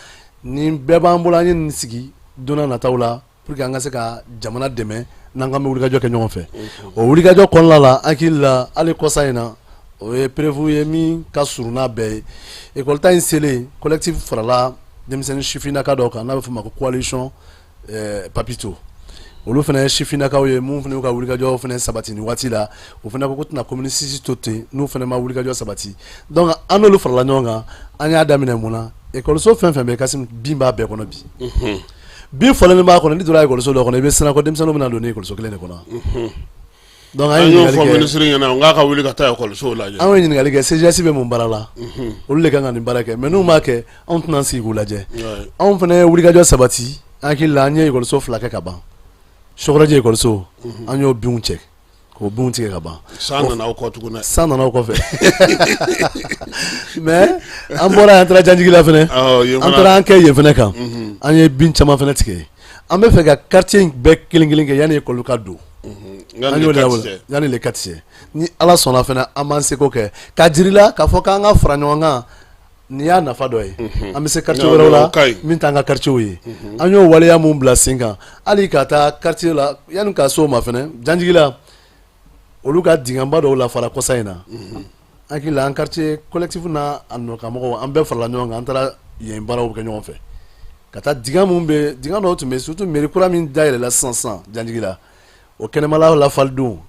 nin bɛɛ b'an bolo an ye nin sigi don n'a nataw la pour que an ka se ka jamana dɛmɛ n'an kan bɛ wulikajɔ kɛ ɲɔgɔn fɛ o wulikajɔ kɔnɔna la an hakili la hali kɔsa in na o ye prévu ye min ka surun n'a bɛɛ ye école ta in selen collectif farala denmisɛnnin sifinnaka dɔw kan n'a bɛ fɔ ma ko coalition Papito olu fana ye sifinnakaw ye mun fana y'u ka wulikajɔ fana sabati nin waati la o fana ko tɛna commune 6 to ten n'u fana ma wulikajɔ sabati donc an n'olu farala ɲɔgɔn kan an y'a daminɛ mun na école so fɛn fɛn bɛ Kasim bin b'a bɛɛ kɔnɔ bi bin fɔlɔlen b'a kɔnɔ n'i donna école so dɔ kɔnɔ i bɛ siran ko denmisɛnninw bɛna don ni école so kelen de kɔnɔ donc an ye ɲininkali kɛ ministre ɲɛna n k'a ka wuli ka taa école so lajɛ an ye ɲininkali kɛ CGS bɛ mun baara la olu de kan ka nin baara kɛ mais n'u m'a kɛ anw tɛna sigi k'u lajɛ anw fana ye wulikajɔ sabati an hakili la an ye école so 2 kɛ ka ban Sokɔrɔji école so an y'o binw cɛ k'o binw tigɛ ka ban san nana aw kɔ tuguni san nana aw kɔfɛ mais an bɔra an taara Janjigila fɛnɛ an taara an kɛ yen fɛnɛ kan an ye bin caman fɛnɛ tigɛ an bɛ fɛ ka quartier in bɛɛ kelen kelen kɛ yanni école ka don yanni le 4 cɛ ni Ala sɔnna fɛnɛ an b'an seko kɛ ka jirila k'a fɔ k'an ka fara ɲɔgɔn kan nin y'a nafa dɔ ye an bɛ se quartier wɛrɛw la min t'an ka quartier ye an y'o waleya mun bila sen kan hali ka taa quartier la yanni ka s'o ma fɛnɛ Janjigila olu ka dinganba dɔw la fara kɔsa in na an hakili la an quartier collectif n'a a nɔkamɔgɔw an bɛɛ farala ɲɔgɔn kan an taara yen baaraw kɛ ɲɔgɔn fɛ ka taa dingan mun bɛ dingan dɔw tun bɛ surtout mairie kura min dayɛlɛla sisan Janjigila o kɛnɛmala lafalidon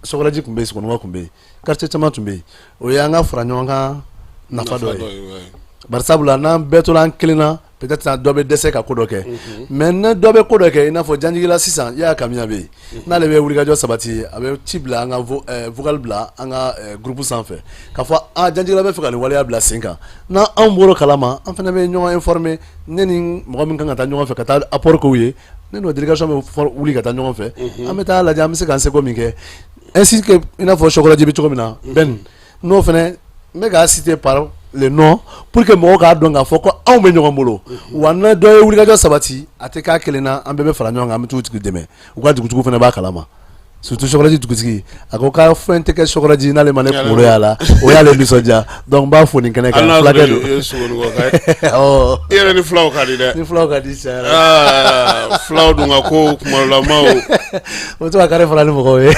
Sokɔrɔji tun bɛ yen Sogonikɔ tun bɛ yen quartier caman tun bɛ yen o ye an ka fara ɲɔgɔn kan nafa dɔ ye barisabula n'an bɛɛ tora an kelen na peut-être dɔ bɛ dɛsɛ ka ko dɔ kɛ mais ne dɔ bɛ ko dɔ kɛ i n'a fɔ janjigila sisan i y'a kamiya bɛ yen n'ale bɛ wulikajɔ sabati a bɛ ci bila an ka vocal bila an ka groupe sanfɛ k'a fɔ janjigila bɛ fɛ ka nin waleya bila sen kan n'an bɔr'o kalama an fana bɛ ɲɔgɔn informer ne ni mɔgɔ min kan ka taa ɲɔgɔn fɛ ka taa apport k'u ye ne n'o délégation bɛ wuli ka taa ɲɔgɔn fɛ an bɛ taa lajɛ an bɛ se k'an seko min kɛ ainsi que i n'a fɔ Sokolaji bɛ cogo min na Ben n'o fana n bɛ k'a citer par le nom pour que mɔgɔw k'a dɔn k'a fɔ ko anw bɛ ɲɔgɔn bolo wa ni dɔ ye wulikajɔ sabati a tɛ k'a kelen na an bɛɛ bɛ fara ɲɔgɔn kan an bɛ t'u tigi dɛmɛ u ka dugutigiw fana b'a kalama surtout Sokolaji dugutigi a ko k'a fɛn tɛ kɛ Sokolaji n'ale ma ne kunkolo y'a la o y'ale nisɔndiya donc n b'a fo nin kɛnɛ kan fulakɛ don i yɛrɛ ni fulaw ka di dɛ ni fulaw ka di tiɲɛ fulaw dun ka ko kumalamaw o to ka kare fara ni mɔgɔw ye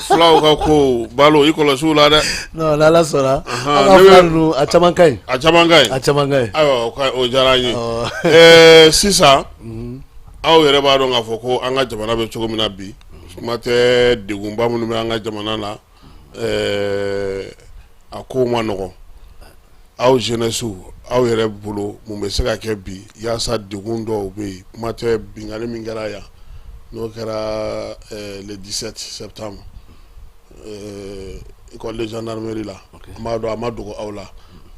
fulaw ka ko balo i kɔlɔsi u la dɛ non n'Ala sɔnna an ka fula ninnu a caman ka ɲi a caman ka ɲi a caman ka ɲi ayiwa o diyara an ye sisan aw yɛrɛ b'a dɔn k'a fɔ ko an ka jamana bɛ cogo min na bi kuma tɛ degunba minnu bɛ an ka jamana na a ko ma nɔgɔn aw jeunesse aw yɛrɛ bolo mun bɛ se ka kɛ bi yaasa degun dɔw bɛ yen kuma tɛ bingani min kɛra yan n'o kɛra le 17 septembre école de gendarmerie la an b'a dɔn a ma dogo aw la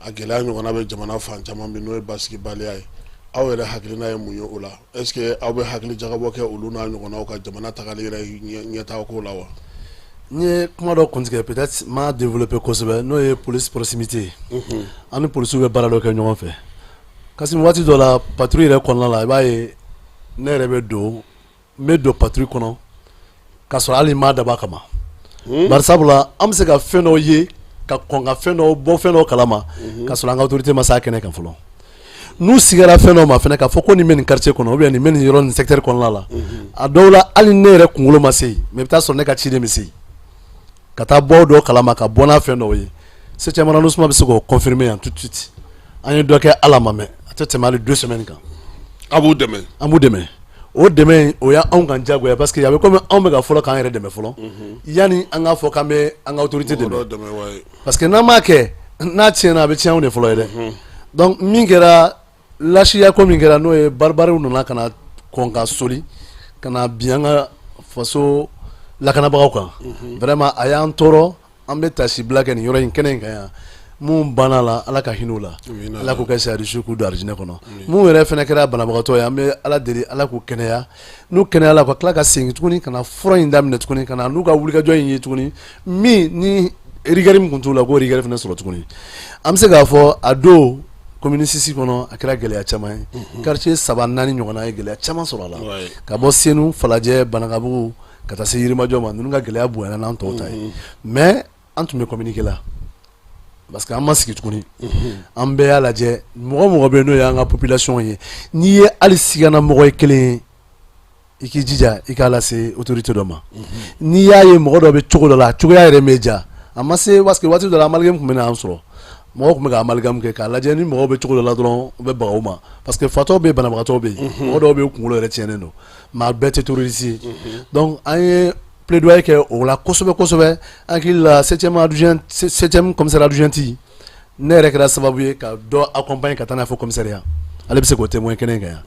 a gɛlɛya ɲɔgɔnna bɛ jamana fan caman bi n'o ye basigibaliya ye aw yɛrɛ hakilina ye mun ye o la est ce que aw bɛ hakili jagabɔ kɛ olu n'a ɲɔgɔnnaw ka jamana tagali yɛrɛ ɲɛtaga ko la wa n ye kuma dɔ kuntigɛ peut-être m'a développé kosɛbɛ n'o ye police proximité an ni polisiw bɛ baara dɔ kɛ ɲɔgɔn fɛ kasi waati dɔ la patrouille yɛrɛ kɔnɔna la i b'a ye ne yɛrɛ bɛ don n bɛ don patrouille kɔnɔ k'a sɔrɔ hali n m'a dabɔ a kama barisabula an bɛ se ka fɛn dɔw ye ka kɔn ka fɛn dɔw bɔ fɛn dɔw kalama k'a sɔrɔ an ka autorité ma s'a kɛnɛ kan fɔlɔ n'u sigara fɛn dɔw ma fɛnɛ k'a fɔ ko nin bɛ nin quartier kɔnɔ ou bien nin bɛ nin yɔrɔ nin secteur kɔnɔna la a dɔw la hali ne yɛrɛ kunkolo ma se yen mais i bɛ taa sɔrɔ ne ka ciden bɛ se yen ka taa bɔ dɔw kalama ka bɔ n'a fɛn dɔw ye septième arrondissement bɛ se k'o confirmer yan tout de suite an ye dɔ kɛ ala ma mɛn a tɛ tɛmɛ hali 2 semaines kan a b'u dɛmɛ an b'u dɛmɛ o dɛmɛ o y'anw kan jagoya parce que a bɛ komi anw bɛ ka fɔlɔ k'an yɛrɛ dɛmɛ fɔlɔ yanni an k'a fɔ k'an bɛ an ka autorité dɛmɛ parce que n'an m'a kɛ n'a tiɲɛna a bɛ tiɲɛ anw de fɔlɔ ye dɛ donc min kɛra lasiya ko min kɛra n'o ye baribariw nana ka na kɔn ka soli ka na bin an ka faso lakanabagaw kan vraiment a y'an tɔɔrɔ an bɛ tasibila kɛ nin yɔrɔ in kɛnɛ in kan yan mun banna la ala ka hinɛ u la ala k'u kɛ sayarisu k'u don arijinɛ kɔnɔ mun yɛrɛ fɛnɛ kɛra banabagatɔ ye an bɛ ala deli ala k'u kɛnɛya n'u kɛnɛyala ka tila ka segin tuguni ka na fura in daminɛ tuguni ka na n'u ka wulikajɔ in ye tuguni min ni rigueur min tun t'u la k'o rigueur fɛnɛ sɔrɔ tuguni an bɛ se k'a fɔ a don commune 6 kɔnɔ a kɛra gɛlɛya caman ye quartier 3-4 ɲɔgɔnna ye gɛlɛya caman sɔrɔ a la ka bɔ Senu Falajɛ Banakabugu ka taa se Yirimajɔ ma ninnu ka gɛlɛya bonyana n'an tɔw ta ye mais an tun bɛ communiquer la parce que an ma sigi tuguni an bɛɛ y'a lajɛ mɔgɔ mɔgɔ bɛ yen n'o y'an ka population ye n'i ye hali sigana mɔgɔ ye kelen ye i k'i jija i k'a lase autorité dɔ ma n'i y'a ye mɔgɔ dɔ bɛ cogo dɔ la a cogoya yɛrɛ m'e ja a ma se parce que waati dɔ la amalgame tun bɛ n'an sɔrɔ mɔgɔw tun bɛ ka amalgame kɛ k'a lajɛ ni mɔgɔw bɛ cogo dɔ la dɔrɔn u bɛ baga u ma parce que fatɔw bɛ yen banabagatɔw bɛ yen mɔgɔ dɔw bɛ yen kunkolo yɛrɛ tiɲɛnen don mais a bɛɛ tɛ terroriste ye donc an ye plaidoyer kɛ o la kosɛbɛ kosɛbɛ an hakili la 7e commissaire adjoint ne yɛrɛ kɛra sababu ye ka dɔ accompagner ka taa n'a fɔ commissariat ale bɛ se k'o témoin kɛnɛ in kan yan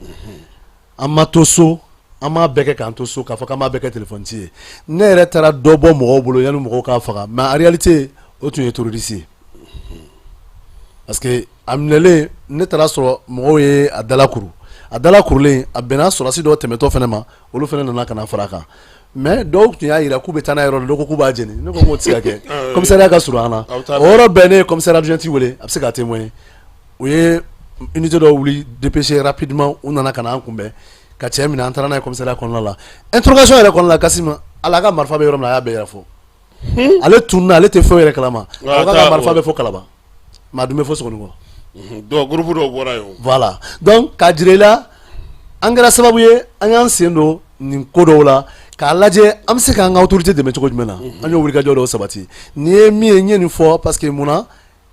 an ma to so an m'a bɛɛ kɛ k'an to so k'a fɔ k'an m'a bɛɛ kɛ téléphone ci ye ne yɛrɛ taara dɔ bɔ mɔgɔw bolo yanni mɔgɔw k'a faga mais en réalité o tun ye terroriste ye parce que a minɛlen ne taara sɔrɔ mɔgɔw ye a dalakurulen a bɛnna sɔrɔsi dɔw tɛmɛtɔ fɛnɛ ma olu fɛnɛ nana ka na fara a kan mais dɔw tun y'a yira k'u bɛ taa n'a yɔrɔ dɔ ko k'u b'a jeni ne ko n k'o tɛ se ka kɛ commissariat ka surun an na o yɔrɔ bɛɛ ne ye commissaire adjoint wele a bɛ se k'a témoigner u ye unité dɔ wuli dépêcher rapidement u nana ka na an kunbɛn ka cɛ minɛ an taara n'a ye commissariat kɔnɔna la interrogation yɛrɛ kɔnɔna la Kasima ala ka marifa bɛ yɔrɔ min na a y'a bɛɛ yɛrɛ fɔ ale tununa ale tɛ fɛn yɛrɛ kalama a ka marifa bɛ fɔ Kalaba maa dun bɛ fɔ Sogonikɔ donc groupe dɔw bɔra yen voilà donc k'a jira i la an kɛra sababu ye an y'an sen don nin ko dɔw la k'a lajɛ an bɛ se k'an ka autorité dɛmɛ cogo jumɛn na an y'o wulikajɔ dɔw sabati nin ye min ye n ye nin fɔ parce que munna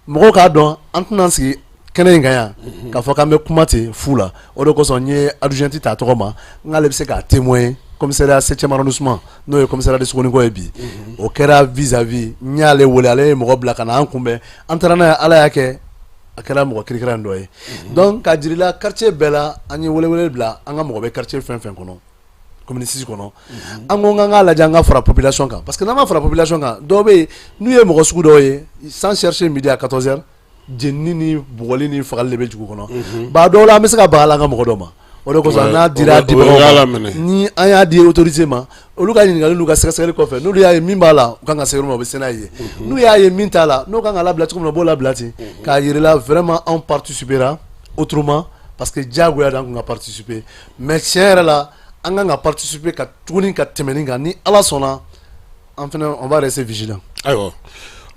mɔgɔw k'a dɔn an tɛna sigi kɛnɛ in kan yan k'a fɔ k'an bɛ kuma ten fu la o de kosɔn n ye adjoint ta tɔgɔ ma n k'ale bɛ se k'a témoin commissariat 7e arrondissement n'o ye commissariat de Sogonikɔ ye bi o kɛra vis-à-vis n y'ale wele ale ye mɔgɔ bila ka na an kunbɛn an taara n'a ye ala y'a kɛ a kɛra mɔgɔ kirikira dɔ ye donc ka jirila quartier bɛɛ la an ye wele bila an ka mɔgɔ bɛ quartier fɛn fɛn kɔnɔ commune 6 kɔnɔ an ko k'an k'a lajɛ an ka fara population kan parce que n'an ma fara population kan dɔw bɛ yen n'u ye mɔgɔ sugu dɔw ye sans chercher midi à 14h jenini ni bugɔli ni fagali de bɛ dugu kɔnɔ ba dɔw la an bɛ se ka baga an ka mɔgɔ dɔ ma o de kosɔn n'a dira dibagaw ma ni an y'a di autorité ma olu ka ɲininkali n'u ka sɛgɛsɛgɛli kɔfɛ n'olu y'a ye min b'a la u kan ka segin ma u bɛ se n'a ye n'u y'a ye min t'a la n'u kan ka labila cogo min na u b'o labila ten k'a yirala vraiment anw participera autrement parce que diyagoya d'an kun ka participer mais tiɲɛ yɛrɛ la an kan ka participer ka tuguni ka tɛmɛ nin kan ni Ala sɔnna an fana on va rester vigilant. Ayiwa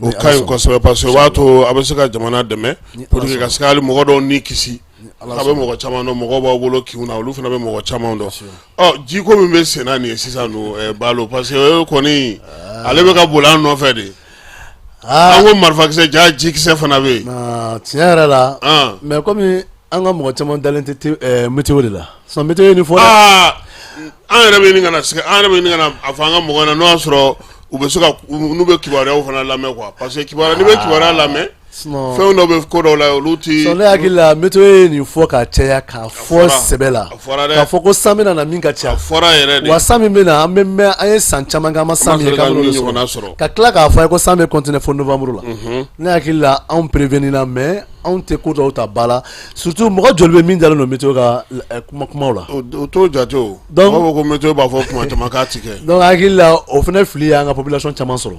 o ka ɲi kosɛbɛ parce que o b'a to a bɛ se ka jamana dɛmɛ pour que ka se ka hali mɔgɔ dɔw ni kisi a bɛ mɔgɔ caman dɔn mɔgɔw b'aw bolo kinw na olu fana bɛ mɔgɔ caman dɔn jiko min bɛ sen na nin ye sisan Balo parce que o kɔni ale bɛ ka boli an nɔfɛ de an ko marifakisɛ ja jikisɛ fana bɛ yen tiɲɛ yɛrɛ la mais komi an ka mɔgɔ caman dalen tɛ météo de la sinon météo ye nin fɔ dɛ an yɛrɛ bɛ ɲini ka na a fɔ an ka mɔgɔw na n'o y'a sɔrɔ u bɛ se ka n'u bɛ kibaruyaw fana lamɛn quoi parce que kibaruya n'i bɛ kibaruya lamɛn fɛn dɔw bɛ ko dɔw la olu ti. ne hakili la météo ye nin fɔ ka caya k'a fɔ sɛbɛ la k'a fɔ ko san bɛ na min ka ca wa san min bɛ na an bɛ mɛn an ye san caman kɛ an ma san min ye k'an b'o sɔrɔ ka tila k'a fɔ ye ko san bɛ continuer fo novembre la ne hakili la anw prévenir la mais anw tɛ ko dɔw ta ba la surtout mɔgɔ joli bɛ min dalen don météo ka kumaw la. o t'o jate o mɔgɔw ko météo b'a fɔ kuma caman k'a ti kɛ. donc hakili la o fana fili y'an ka population caman sɔrɔ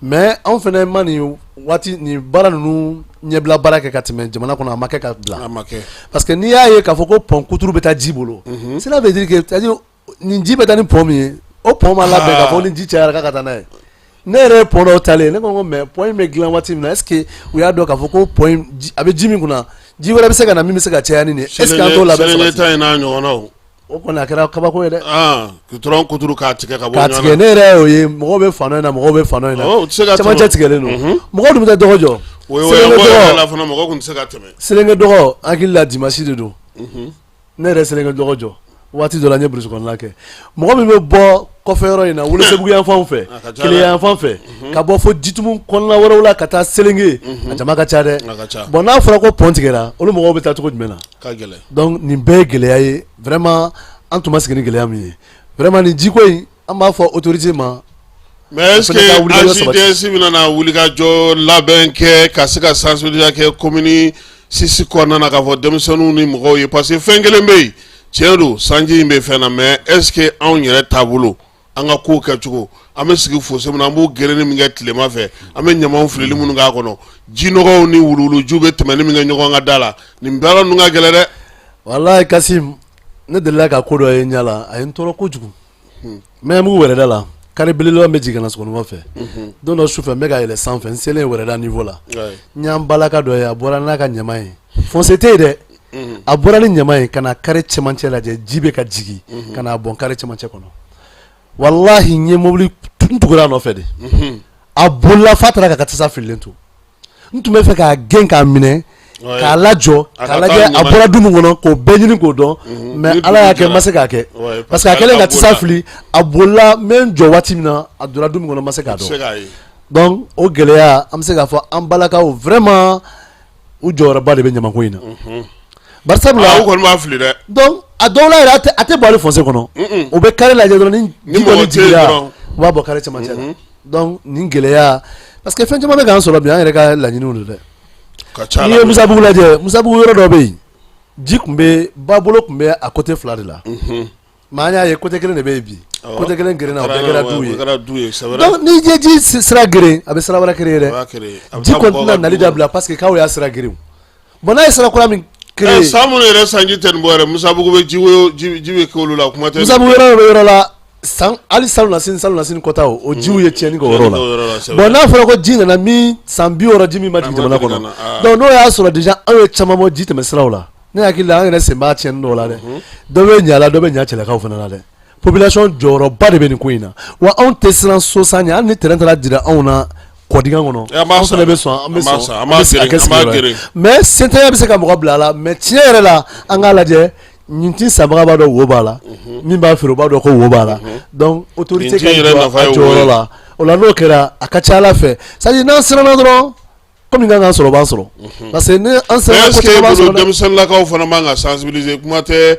mais anw fana ma nin waati nin baara ninnu ɲɛbila baara kɛ ka tɛmɛ jamana kɔnɔ a ma kɛ ka bila parce que n'i y'a ye k'a fɔ ko pont kuturu bɛ taa ji bolo cela veut dire que c'est-à-dire nin ji bɛ taa ni pont min ye o pont ma labɛn k'a fɔ ni ji cayara k'a ka taa n'a ye ne yɛrɛ ye pont dɔw talen ne ko n ko mais pont in bɛ dilan waati min na est ce que u y'a dɔn k'a fɔ ko pont in a bɛ ji min kunna ji wɛrɛ bɛ se ka na min bɛ se ka caya ni nin est ce que an t'o labɛn sabati ta in n'a ɲɔgɔnnaw o kɔni a kɛra kabako ye dɛ kuturu kuturu k'a tigɛ ka bɔ ɲɔgɔn na k'a tigɛ ne yɛrɛ y'o ye mɔgɔw bɛ fan dɔ in na mɔgɔw bɛ fan dɔ in na cɛmancɛ tigɛlen don mɔgɔw dun bɛ taa dɔgɔ jɔ selenge dɔgɔ hakili la dimanche de don ne yɛrɛ selenge dɔgɔ jɔ waati dɔ la n ye burusi kɔnɔna kɛ mɔgɔ min bɛ bɔ kɔfɛ yɔrɔ in na Welesebugu yan fanw fɛ Keleya yan fan fɛ ka bɔ fo Jitumu kɔnɔna wɛrɛw la ka taa Selenge a jama ka ca dɛ bon n'a fɔra ko pont tigɛra olu mɔgɔw bɛ taa cogo jumɛn na donc nin bɛɛ ye gɛlɛya ye vraiment an tun ma sigi ni gɛlɛya min ye vraiment nin jiko in an b'a fɔ autorité ma. mais est-ce que AJDS bɛna na wulikajɔ labɛn kɛ ka se ka sensibiliser kɛ commune 6 kɔnɔna na k'a fɔ denmisɛnninw ni mɔgɔw ye parce que fɛn kelen bɛ yen tiɲɛ don sanji in bɛ fɛn na mais est-ce que anw yɛrɛ taabolo an ka kow kɛcogo an bɛ sigi fosse min na an b'o gɛrɛni min kɛ tilema fɛ an bɛ ɲamaw filili minnu k'a kɔnɔ jinɔgɔw ni wuluwuluju bɛ tɛmɛni min kɛ ɲɔgɔn ka da la nin baara ninnu ka gɛlɛn dɛ. walayi Kasim ne delila ka ko dɔ ye n ɲɛ la a ye n tɔɔrɔ kojugu mais mugu wɛrɛda la kari belebeleba bɛ jigin ka na sokɔnɔmɔ fɛ don dɔ sufɛ n bɛ ka yɛlɛ sanfɛ n selen wɛrɛda niveau la n y'an balaka dɔ ye a bɔra n'a ka ɲama ye fossé tɛ yen dɛ a bɔra ni ɲama ye ka na kari cɛmancɛ lajɛ ji bɛ ka jigin ka na bɔn kari cɛmancɛ kɔnɔ walahi n ye mobili n tugura a nɔfɛ de a bolila f'a taara ka tasa fililen to n tun bɛ fɛ k'a gɛn k'a minɛ k'a lajɔ k'a lajɛ a bɔra du min kɔnɔ k'o bɛɛ ɲini k'o dɔn mais ala y'a kɛ n ma se k'a kɛ parce que a kɛlen ka tasa fili a bolila n bɛ n jɔ waati min na a donna du min kɔnɔ n ma se k'a dɔn donc o gɛlɛya an bɛ se k'a fɔ an balakaw vraiment u jɔyɔrɔba de bɛ ɲamako in na barisabula u kɔni b'a fili dɛ donc a dɔw la yɛrɛ a tɛ bɔ hali fossé kɔnɔ u bɛ kari lajɛ dɔrɔn ni ji kɔni jiginna u b'a bɔ kari cɛmancɛ la donc nin gɛlɛya parce que fɛn caman bɛ k'an sɔrɔ bi an yɛrɛ ka laɲiniw don dɛ n'i ye Musabugu lajɛ Musabugu yɔrɔ dɔ bɛ yen ji tun bɛ babolo tun bɛ a côté fila de la mais an y'a ye côté kelen de bɛ yen bi côté kelen gerenna o bɛɛ kɛra du ye donc ni ye ji sira geren a bɛ sira wɛrɛ kere dɛ ji kɔni tɛna nali dabila parce que k'aw y'a sira geren bon n'a ye sira kura min kere san minnu yɛrɛ sanji tɛ nin bɔ yɛrɛ Musabugu bɛ ji bɛ k'olu la kuma tɛ Musabugu yɔrɔ bɛ yɔrɔ la hali salon na sini kɔta o jiw ye tiɲɛni kɛ o yɔrɔ la bon n'a fɔra ko ji nana min san 60 ji min ma jigin jamana kɔnɔ donc n'o y'a sɔrɔ déjà anw ye caman bɔ ji tɛmɛ siraw la ne hakili la an yɛrɛ sen b'a tiɲɛni dɔw la dɛ dɔ bɛ ɲa la dɔ bɛ ɲa cɛlakaw fana la dɛ population jɔyɔrɔba de bɛ nin ko in na wa anw tɛ siran so san ɲɛ hali ni terrain taara dira anw na kɔdigan kɔnɔ anw fana bɛ sɔn an bɛ kɛ sigiyɔrɔ ye mais sentanya bɛ se ka mɔgɔ bila a la mais tiɲɛ yɛrɛ la an k'a lajɛ nin ti sanbaga b'a dɔn wo b'a la min b'a feere o b'a dɔn ko wo b'a la donc autorité ka jɔ a jɔyɔrɔ la o la n'o kɛra a ka ca Ala fɛ c'est à dire n'an siranna dɔrɔn comme kan ka sɔrɔ b'a sɔrɔ parce que ne an sera est-ce que bolo denmisɛnninlakaw fana man ka sensibiliser kuma tɛ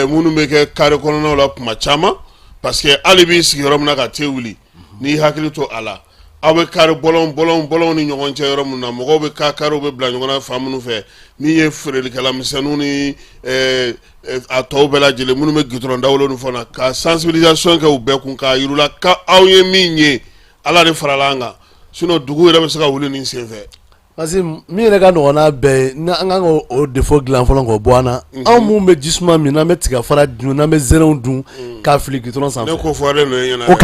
minnu bɛ kɛ carré kɔnɔnaw la kuma caman parce que hali b'i sigi yɔrɔ min na ka te wuli n'i hakili to a la aw bɛ carré bɔlɔn ni ɲɔgɔn cɛ yɔrɔ min na mɔgɔw bɛ carré bɛ bila ɲɔgɔn na fan minnu fɛ n'i ye feerelikɛla misɛnninw ni a tɔw bɛɛ lajɛlen minnu bɛ goudron dawolo ni fɛnw na ka sensibilisation kɛ u bɛɛ kun k'a yir'u la k'aw ye min ye ala de farala an kan sinon dugu yɛrɛ bɛ se ka wuli nin sen fɛ. parce que min yɛrɛ ka nɔgɔn n'a bɛɛ ye ni an kan k'o défaut dilan fɔlɔ k'o bɔ an na anw mun bɛ jisuma min n'an bɛ tigafara dun n'an bɛ zɛrɛnw dun k'a fili goudron sanfɛ. ne ko fɔlen do e ɲɛna o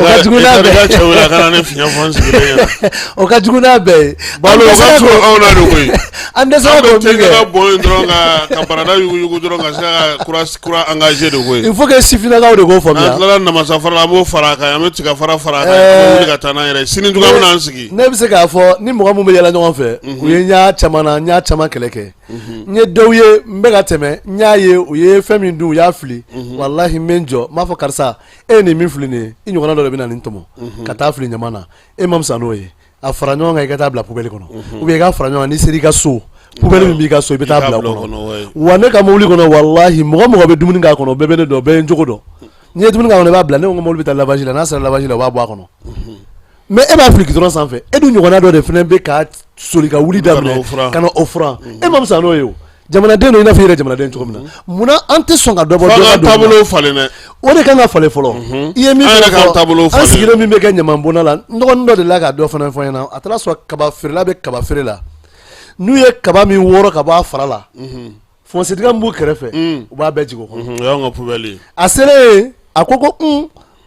ka jugu n'a bɛɛ ye. cɛ wele a kana ne fiɲɛ fɔ n sigilen ɲɛna. o ka jugu n'a bɛɛ ye. balo o ka jugu anw na de koyi. an dɛsɛra k'o min kɛ. an bɛ bɔn dɔrɔn ka barada yuguyugu dɔrɔn ka se ka kura engagé de koyi. il faut que sifinnakaw de k'o faamuya. n'an tilala namasa fara la an b'o fara a kan an bɛ tigafara fara a kan an bɛ wuli ka taa n'an yɛrɛ sini juguya bɛ n'an sigi. ne bɛ se k'a fɔ ni mɔgɔ mun bɛ yɛlɛ ɲɔgɔn fɛ u ye n y'a caman kɛlɛ kɛ n ye dɔw ye n bɛ ka tɛmɛ n y'a ye u ye fɛn min dun u y'a fili walahi n bɛ n jɔ n b'a fɔ karisa e ye nin min fili nin ye i ɲɔgɔnna dɔ de bɛ na nin tɔmɔ ka taa fili ɲama na e ma fisa n'o ye a fara ɲɔgɔn kan i ka taa bila poubelle kɔnɔ ou bien i ka fara ɲɔgɔn kan n'i sera i ka so poubelle min b'i ka so i bɛ taa bila o kɔnɔ wa ne ka mobili kɔnɔ walahi mɔgɔ bɛ dumuni k'a kɔnɔ bɛɛ bɛ ne dɔn bɛɛ ye n jogo dɔn n'i ye dumuni k'a kɔnɔ i b'a bila ne ko n ka mobili bɛ taa lavage la n'a sera lavage la u b'a bɔ a kɔnɔ mais e b'a fili goudron sanfɛ e dun ɲɔgɔnna dɔ de fana bɛ ka soli ka wuli daminɛ ka na o furan e ma fisa n'o ye o jamanaden do i n'a fɔ i yɛrɛ jamanaden cogo min na munna an tɛ sɔn ka dɔ bɔ dɔ ka taabolo falen dɛ o de kan ka falen fɔlɔ i ye min fɔ an sigilen min bɛ kɛ ɲamanbonda la nɔgɔnin dɔ de la ka dɔ fana fɔ ɲɛna a taara sɔrɔ kaba feerela bɛ kaba feere la n'u ye kaba min wɔrɔ ka bɔ a fara la fɔnsetigɛ min b'u kɛrɛfɛ u b'a bɛɛ jigin o kɔnɔ o y'anw ka poubelle a selen ko ko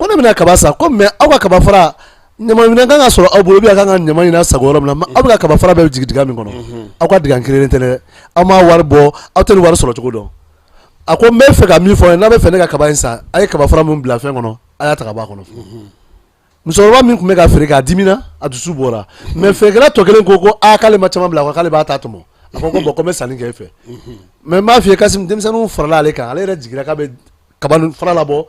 ne bɛna kaba san ko mais aw ka kaba fara ɲamanminɛn kan ka sɔrɔ aw bolo ou bien a kan ka ɲaman ɲini a sago yɔrɔ min na aw bɛ ka kaba fara bɛɛ jigin diga min kɔnɔ aw ka diga kelen tɛ dɛ aw m'a wari bɔ aw tɛ nin wari sɔrɔ cogo dɔn a ko n bɛ fɛ ka min fɔ n'a bɛ fɛ ne ka kaba in san a ye kaba fara min bila fɛn kɔnɔ a y'a ta ka bɔ a kɔnɔ musokɔrɔba min tun bɛ ka feere k'a dimina a dusu bɔra mais feerekɛla tɔ kelen ko k'ale ma caman bila k'ale b'a ta tɔmɔ a ko bon ko n bɛ sanni kɛ e fɛ mais n b'a f'i ye Kassim denmisɛnninw farala ale kan ale yɛrɛ jigira k'a bɛ kaba fara labɔ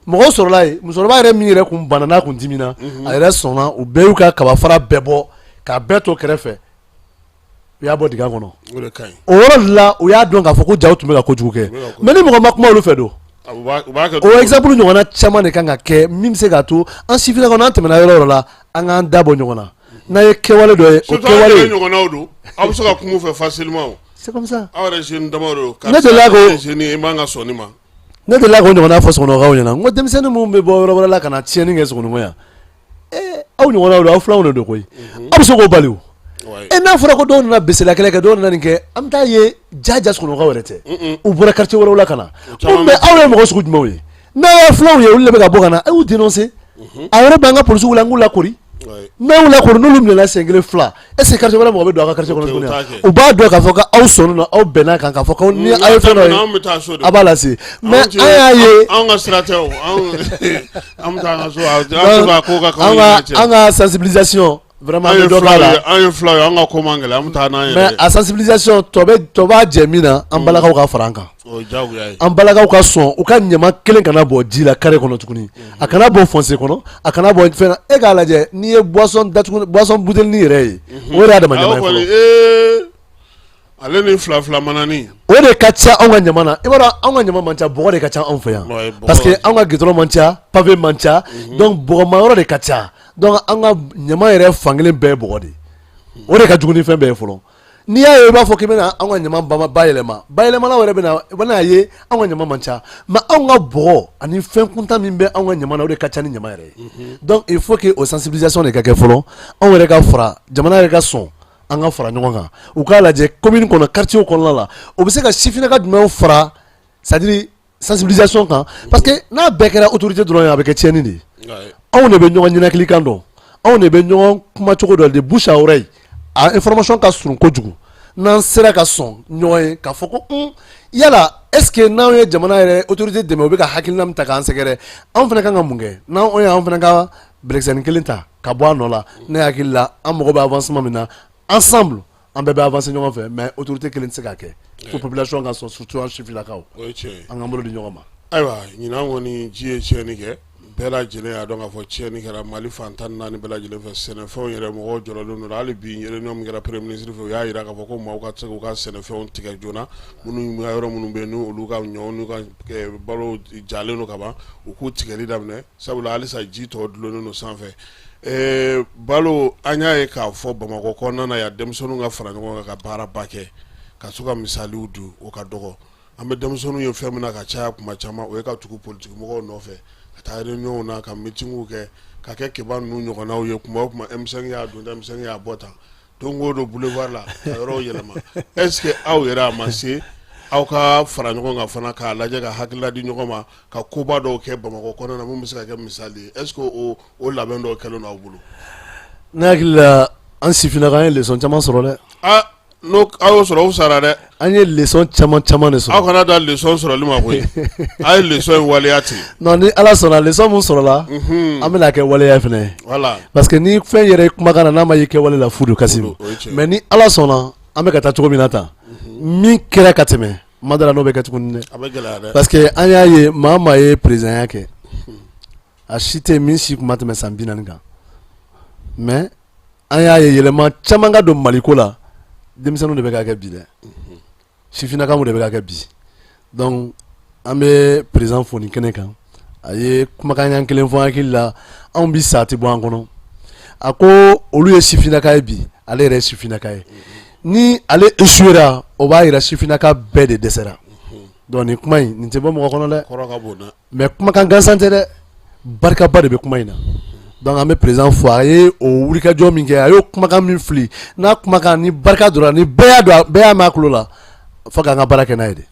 mɔgɔw sɔrɔla yen musokɔrɔba yɛrɛ min yɛrɛ kun banna n'a kun dimina a yɛrɛ sɔnna u bɛɛ y'u ka kaba fara bɛɛ bɔ k'a bɛɛ to kɛrɛfɛ u y'a bɔ diga kɔnɔ o yɔrɔ de la u y'a dɔn k'a fɔ ko jaw tun bɛ ka kojugu kɛ mais ni mɔgɔ ma kuma olu fɛ don o exemple ɲɔgɔnna caman de kan ka kɛ min bɛ se k'a to an sifinnakaw n'an tɛmɛna yɔrɔ yɔrɔ la an k'an da bɔ ɲɔgɔn na n'a ye kɛwale dɔ ye o kɛwale ɲɔgɔnnaw don aw bɛ se ka kuma u fɛ facilement c'est comme ça aw yɛrɛ jeune dama don ne delila ko i man ka sɔn nin ma ne delila k'o ɲɔgɔnna fɔ sokɔnɔkaw ɲɛna n ko denmisɛnnin minnu bɛ bɔ yɔrɔ wɛrɛ la ka na tiɲɛni kɛ sokɔnɔ yan aw ɲɔgɔnnaw don aw filanw de don koyi aw bɛ se k'o bali o n'a fɔra ko dɔw nana besela kɛlɛ kɛ dɔw nana nin kɛ an bɛ taa ye jaja sokɔnɔkaw yɛrɛ tɛ u bɔra quartier wɛrɛw la ka na mais aw ye mɔgɔ sugu jumɛnw ye n'a ye filanw ye olu de bɛ ka bɔ ka na a y'u dénoncer a yɔrɔ bɛ an ka polisiw la an k'u lakori n'a y'u lakori n'olu minɛna siɲɛ kelen fila est ce que quartier wɛrɛ mɔgɔ bɛ don aw ka quartier kɔnɔ tuguni u b'a dɔn k'a fɔ k'aw sɔnnen don aw bɛnna kan k'a fɔ ko ni aw ye fɛn dɔ ye a b'a lase mais an y'a ye anw ka sira tɛ o an bɛ taa an ka so an ka sensibilisation vraiment an ye filaw ye an ka ko man gɛlɛn an bɛ taa n'an yɛrɛ mais a sensibilisation tɔ b'a jɛ min na an balakaw ka fara an kan an balakaw ka sɔn u ka ɲama kelen kana bɔ ji la carré kɔnɔ tuguni a kana bɔ fossé kɔnɔ a kana bɔ fɛn na e k'a lajɛ n'i ye boisson bouteille yɛrɛ ye o yɛrɛ y'a dama ɲama ye fɔlɔ ale ni fila manani o de ka ca anw ka ɲama na i b'a dɔn anw ka ɲama man ca bɔgɔ de ka ca anw fɛ yan parce que anw ka goudron man ca pavé man ca donc bɔgɔma yɔrɔ de ka ca donc an ka ɲama yɛrɛ fankelen bɛɛ ye bɔgɔ de o de ka jugu ni fɛn bɛɛ ye fɔlɔ n'i y'a ye i b'a fɔ k'i bɛna an ka ɲama bayɛlɛmalaw yɛrɛ bɛna i bɛna ye an ka ɲama man ca mais anw ka bɔgɔ ani fɛn kuntan min bɛ anw ka ɲama na o de ka ca ni ɲama yɛrɛ ye donc il faut que o sensibilisation de ka kɛ fɔlɔ anw yɛrɛ ka fara jamana yɛrɛ ka sɔn an ka fara ɲɔgɔn kan u k'a lajɛ commune kɔnɔ quartier kɔnɔna la o bɛ se ka sifinnaka jumɛnw fara c'est à dire sensibilisation kan parce que n'a bɛɛ kɛra autorité dɔrɔn ye a bɛ kɛ tiɲɛni de ye anw de bɛ ɲɔgɔn ɲɛnakilikan dɔn anw de bɛ ɲɔgɔn kumacogo dɔ de bouche à oreille a information ka surun kojugu n'an sera ka sɔn ɲɔgɔn ye k'a fɔ ko yala est ce que n'anw ye jamana yɛrɛ autorité dɛmɛ u bɛ ka hakilina min ta k'an sɛgɛrɛ anw fana kan ka mun kɛ n'anw ye anw fana ka bɛlɛkisɛnin kelen ta ka bɔ a nɔ la ne hakili la an mago bɛ avancement min na ensemble an bɛɛ bɛ avancer ɲɔgɔn fɛ mais autorité kelen tɛ se k'a kɛ fo population ka sɔn surtout an sifinnakaw an k'an bolo di ɲɔgɔn ma ayiwa ɲinan kɔni ji ye tiɲɛni kɛ bɛɛ lajɛlen y'a dɔn k'a fɔ tiɲɛni kɛra Mali fan 14 bɛɛ lajɛlen fɛ sɛnɛfɛnw yɛrɛ mɔgɔw jɔrɔlen don hali bi réunion min kɛra premier ministre fɛ u y'a jira k'a fɔ ko maaw ka se k'u ka sɛnɛfɛnw tigɛ joona minnu yɔrɔ minnu bɛ yen n'olu ka ɲɔw n'u ka balo jalen don ka ban u k'u tigɛli daminɛ sabula halisa ji tɔ dulonnen don sanfɛ balo an y'a ye k'a fɔ Bamakɔ kɔnɔna na yan denmisɛnninw ka fara ɲɔgɔn kan ka baaraba kɛ ka so ka misaliw di o ka dɔgɔ an bɛ denmisɛnninw ye fɛn min na ka caya kuma caman o ye ka tugu politique mɔgɔw nɔfɛ ka taa réunion na ka meetingiw kɛ ka kɛ kiba ninnu ɲɔgɔnnaw ye kuma o kuma M5 y'a don M5 y'a bɔ tan don o don boulevard la ka yɔrɔw yɛlɛma est-ce que aw yɛrɛ a ma se aw ka fara ɲɔgɔn kan fana k'a lajɛ ka hakilila di ɲɔgɔn ma ka koba dɔw kɛ Bamakɔ kɔnɔna na mun bɛ se ka kɛ misali ye est-ce que o labɛn dɔw kɛlen don aw bolo ne hakili la an sifinnaka an ye leçon caman sɔrɔ dɛ n'o aw y'o sɔrɔ o sara dɛ an ye leçon caman de sɔrɔ aw kana da leçon sɔrɔli ma koyi a ye leçon in waleya ten non ni Ala sɔnna leçon mun sɔrɔla an bɛna kɛ waleya fɛnɛ ye voilà parce que ni fɛn yɛrɛ kumakan na n'a ma ye kɛ wale la fu de kasi mais ni Ala sɔnna an bɛ ka taa cogo min na tan min kɛra ka tɛmɛ madara n'o bɛ kɛ tuguni dɛ a bɛ gɛlɛya dɛ parce que an y'a ye maa maa ye présidentya kɛ a si tɛ min si kuma tɛmɛ san 40 kan mais an y'a ye yɛlɛma caman ka don Mali ko la denmisɛnninw de bɛ ka kɛ bi dɛ sifinnakaw de bɛ ka kɛ bi donc an bɛ président fo nin kɛnɛ kan a ye kumakan ɲɛ kelen fɔ hakili la anw bi sa tɛ bɔ an kɔnɔ a ko olu ye sifinnaka ye bi ale yɛrɛ ye sifinnaka ye ni ale échouera o b'a jira sifinnaka bɛɛ de dɛsɛra donc nin kuma in nin tɛ bɔ mɔgɔ kɔnɔ dɛ kɔrɔ ka bon dɛ mais kumakan gansan tɛ dɛ barikaba de bɛ kuma in na donc an bɛ président fo a ye o wulikajɔ min kɛ a y'o kumakan min fili n'a kumakan ni barika donna ni bɛɛ y'a mɛn a tulo la fo k'an ka baara kɛ n'a ye de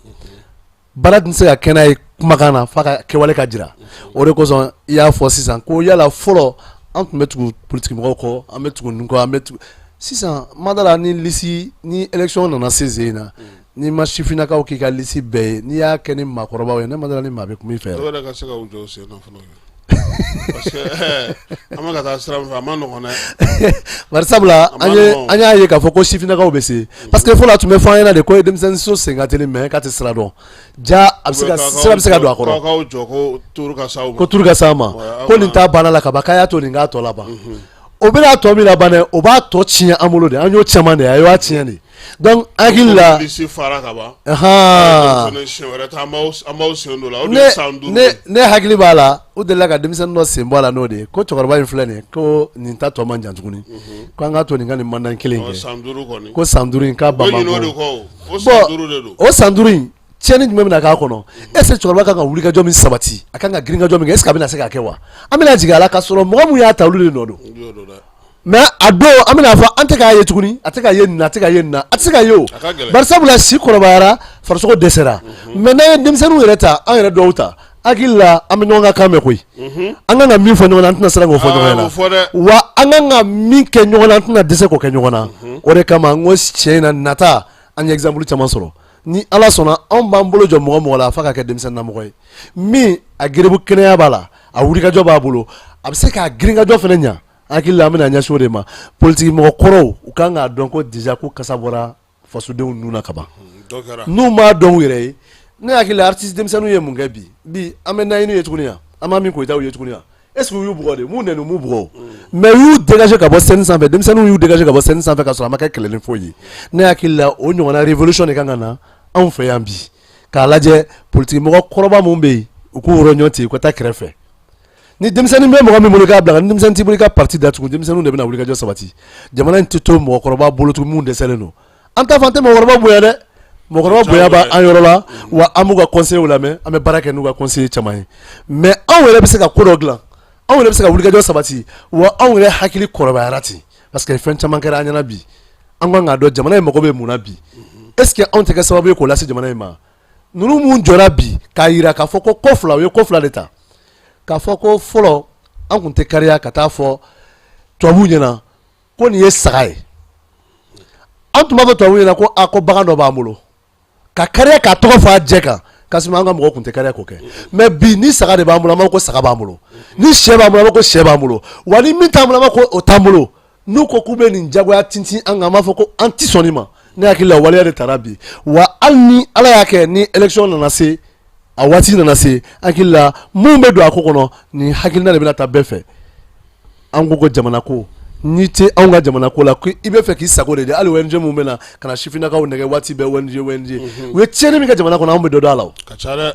baara tɛ se ka kɛ n'a ye kumakan na fo ka kɛwale ka jira o de kosɔn i y'a fɔ sisan ko yala fɔlɔ an tun bɛ tugu politique mɔgɔw kɔ an bɛ tugu nin kɔ an bɛ tugu sisan madala ni lisi ni élection nana se zen in na ni ma sifinnakaw k'i ka lisi bɛɛ ye n'i y'a kɛ ni maakɔrɔbaw ye ne madala ni maa bɛ kuma i fɛ dɔw yɛrɛ ka se ka u jɔ sen na fɔlɔ parce que an bɛ ka taa sira min fɛ a ma nɔgɔn dɛ bari sabula an y'a ye k'a fɔ ko sifinnakaw bɛ se parce que fɔlɔ a tun bɛ fɔ an ɲɛna de ko ye denmisɛnnin so sen ka teli mais k'a tɛ sira dɔn ja a bɛ se ka sira bɛ se ka don a kɔrɔ k'aw jɔ ko turu ka s'aw ma ko turu ka s'a ma ko nin t'a banna la ka ban k'a y'a to nin k'a tɔ laban o bɛna tɔ min laban dɛ o b'a tɔ tiɲɛ an bolo de an y'o caman de ye a y'a tiɲɛ de donc hakili la lisi fara ka ban ne hakili b'a la o delila ka denmisɛnnin dɔ sen bɔ a la n'o de ye ko cɛkɔrɔba in filɛ nin ye ko nin ta tɔ man jan tuguni ko an ka to nin ka nin mandan kelen kɛ ko san 5 in k'a ban man bɔ o san 5 in tiɲɛni jumɛn bɛna k'a kɔnɔ est ce que cɛkɔrɔba kan ka wulikajɔ min sabati a kan ka giringajɔ min kɛ est ce que a bɛna se k'a kɛ wa an bɛna jigin a la k'a sɔrɔ mɔgɔ min y'a ta olu de nɔ don mais a don an bɛna fɔ an tɛ k'a ye tuguni a tɛ k'a ye nin na a tɛ k'a ye nin na a tɛ se k'a ye o bari sabula si kɔrɔbayara farisogo dɛsɛra mais n'an ye denmisɛnninw yɛrɛ ta an yɛrɛ dɔw ta hakili la an bɛ ɲɔgɔn ka kan mɛn koyi an kan ka min fɔ ɲɔgɔn na an tɛna siran k'o fɔ ɲɔgɔn na wa an kan ka min kɛ ɲɔgɔn na an tɛna dɛsɛ k'o kɛ ɲɔgɔn na o de kama n ko tiɲɛ na nata an ye exemple caman sɔrɔ ni Ala sɔnna anw b'an bolo jɔ mɔgɔ mɔgɔ la f'a ka kɛ denmisɛnnin namɔgɔ ye min a gerebu kɛnɛya b'a la a wulikajɔ b'a bolo a bɛ se k'a girinkajɔ fana ɲa hakili la an bɛna ɲɛsin o de ma politique mɔgɔ kɔrɔw u kan k'a dɔn ko déjà ko kasa bɔra fasodenw nun na ka ban n'u m'a dɔn u yɛrɛ ye ne hakili la artiste denmisɛnninw ye mun kɛ bi an bɛ naɲini ye tuguni yan an b'a min koyitaw ye tuguni yan est ce que u y'u bugɔ de mun nɛni m'u bugɔ mais u y'u dégager ka bɔ scène sanfɛ denmisɛnninw y'u dégager ka bɔ scène sanfɛ ka sɔrɔ a ma kɛ kɛlɛli foyi ye ne hakili la o ɲɔgɔnna révolution de kan ka na anw fɛ yan bi k'a lajɛ politique mɔgɔ kɔrɔba mun bɛ yen u k'u yɔrɔ ɲɔn ten u ka taa kɛrɛfɛ ni denmisɛnnin bɛ mɔgɔ min bolo k'a bila ni denmisɛnnin t'i bolo i ka parti datugu denmisɛnninw de bɛna wulikajɔ sabati jamana in tɛ to mɔgɔkɔrɔba bolo tugun mun dɛsɛlen don an t'a fɔ an tɛ mɔgɔkɔrɔba bonya dɛ mɔgɔkɔrɔba bonya b'an yɔrɔ la wa an b'u ka conseil lamɛn an bɛ baara kɛ n'u ka conseil caman ye mais anw yɛrɛ bɛ se ka ko dɔ dilan anw yɛrɛ bɛ se ka wulikajɔ sabati wa anw yɛrɛ hakili kɔrɔbayara ten parce que fɛn caman kɛra an ɲɛna bi an kan k'a dɔn jamana in mago bɛ mun na bi est ce que anw tɛ kɛ sababu ye k'o lase jamana in ma ninnu mun jɔra bi k'a jira k'a fɔ ko ko fila u ye ko fila de ta k'a fɔ ko fɔlɔ an tun tɛ kariya ka taa fɔ tubabuw ɲɛna ko nin ye saga ye an tun b'a fɔ tubabuw ɲɛna ko a ko bagan dɔ b'an bolo ka kariya k'a tɔgɔ fɔ a jɛ kan k'a sɔrɔ an ka mɔgɔw tun tɛ kariya k'o kɛ mais bi ni saga de b'an bolo an b'a fɔ ko saga b'an bolo ni sɛ b'an bolo an b'a fɔ ko sɛ b'an bolo wa ni min t'an bolo an b'a fɔ ko o t'an bolo n'u ko k'u bɛ nin jagoya tintin an kan an b'a fɔ ko an ti sɔn nin ma ne hakili la waleya de taara bi wa hali ni Ala y'a kɛ ni élection nana se a waati nana se hakili la mun bɛ don a ko kɔnɔ ni hakilina de bɛna taa bɛɛ fɛ an ko jamana ko ni tɛ anw ka jamana ko la ko i bɛ fɛ k'i sago de hali ONG mun bɛ na ka na sifinnakaw nɛgɛ waati bɛɛ ONG u ye tiɲɛni min kɛ jamana kɔnɔ anw bɛ dɔ dɔn a la ka ca dɛ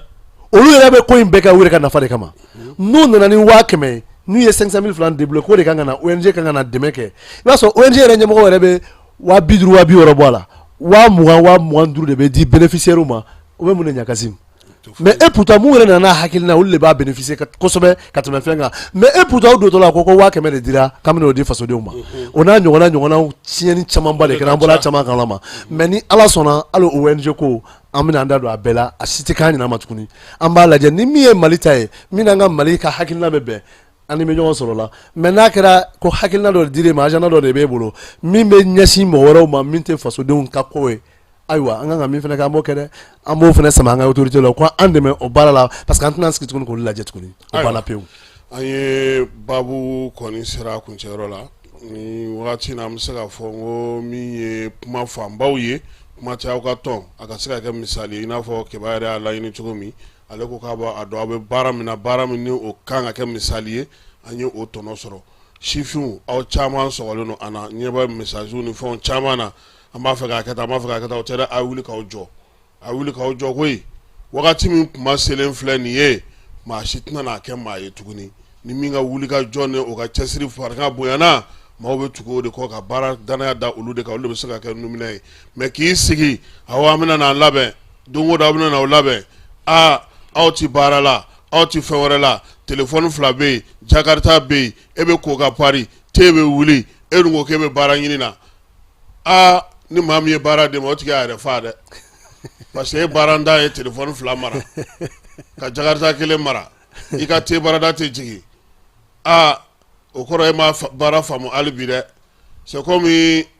olu yɛrɛ bɛ ko in bɛɛ kɛ u yɛrɛ ka nafa de kama n'u nana ni 500,000 n'u ye 500,000 francs débloquer ko de kan ka na ONG kan ka na dɛmɛ kɛ i b'a sɔrɔ ONG yɛrɛ ɲɛmɔgɔ yɛrɛ bɛ 50,000 60,000 bɔ a la 20,000 de bɛ di bénéficiaires ma o bɛ mun de ɲɛ Kasim mais et pourtant mun yɛrɛ nana hakilina olu de b'a bénéficier kosɛbɛ ka tɛmɛ fɛn kan mais et pourtant o dotɔ la ko 500,000 de dira k'an bɛn'o di fasodenw ma o n'a ɲɔgɔnnaw tiɲɛni camanba de kɛra an bɔra caman kalama mais ni Ala sɔnna hali ONG ko an bɛna an da don a bɛɛ la a si tɛ k'an ɲin'a ma tuguni an b'a lajɛ ni min ye Mali ta ye min n'an ka Mali ka hakilina bɛ bɛn an ni bɛ ɲɔgɔn sɔrɔ la mais n'a kɛra ko hakilina dɔ de dir'e ma agenda dɔ de b'e bolo min bɛ ɲɛsin mɔgɔ wɛrɛw ma min tɛ fasodenw ka ko ye ayiwa an kan ka min fana kɛ an b'o kɛ dɛ an b'o fana sama an ka autorité la ko an dɛmɛ o baara la parce que an tɛna sigi tuguni k'olu lajɛ tuguni o banna pewu an ye baabu kɔni sera a kuncɛyɔrɔ la ni wagati na an bɛ se k'a fɔ n ko min ye kuma fanbaw ye kuma tɛ aw ka tɔn a ka se ka kɛ misali ye i n'a fɔ Keba yɛrɛ y'a laɲini cogo min ale ko k'a b'a dɔn aw bɛ baara min na baara min ni o kan ka kɛ misali ye an ye o tɔnɔ sɔrɔ sifinw aw caman sɔgɔlen don an na ɲɛ bɛ messages ni fɛnw caman na an b'a fɛ k'a kɛ tan an b'a fɛ k'a kɛ tan o tɛ dɛ a wuli k'aw jɔ a wuli k'aw jɔ koyi wagati min kuma selen filɛ nin ye maa si tɛna n'a kɛ maa ye tuguni ni min ka wuli ka jɔ ni o ka cɛsiri farigan bonyana maaw bɛ tugu o de kɔ ka baara danaya da olu de kan olu de bɛ se ka kɛ numinɛ ye mais k'i sigi awɔ an bɛna n'an labɛn don o don aw bɛna n'aw labɛn aw ti baara la aw ti fɛn wɛrɛ la telefɔni 2 bɛ yen jakarita bɛ yen e bɛ ko ka pari te bɛ wuli e dun ko k'e bɛ baara ɲini na ni maa min ye baara d'e ma o tigi y'a yɛrɛ faa dɛ parce que e baaranda ye telefɔni 2 mara ka jakarita 1 mara i ka te baarada tɛ jigin o kɔrɔ e ma baara faamu hali bi dɛ c'est comme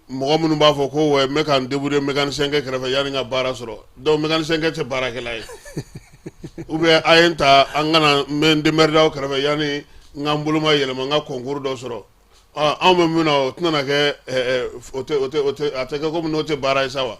mɔgɔ minnu b'a fɔ ko n bɛ ka n débrouiller mécanicien kɛ kɛrɛfɛ yanni n ka baara sɔrɔ donc mécanicien kɛ tɛ baarakɛla ye ou bien a ye n ta an kana n bɛ n démerder aw kɛrɛfɛ yanni n ka n bolo ma yɛlɛma n ka concours dɔ sɔrɔ anw bɛ min na o tɛna kɛ a tɛ kɛ komi n'o tɛ baara ye sa wa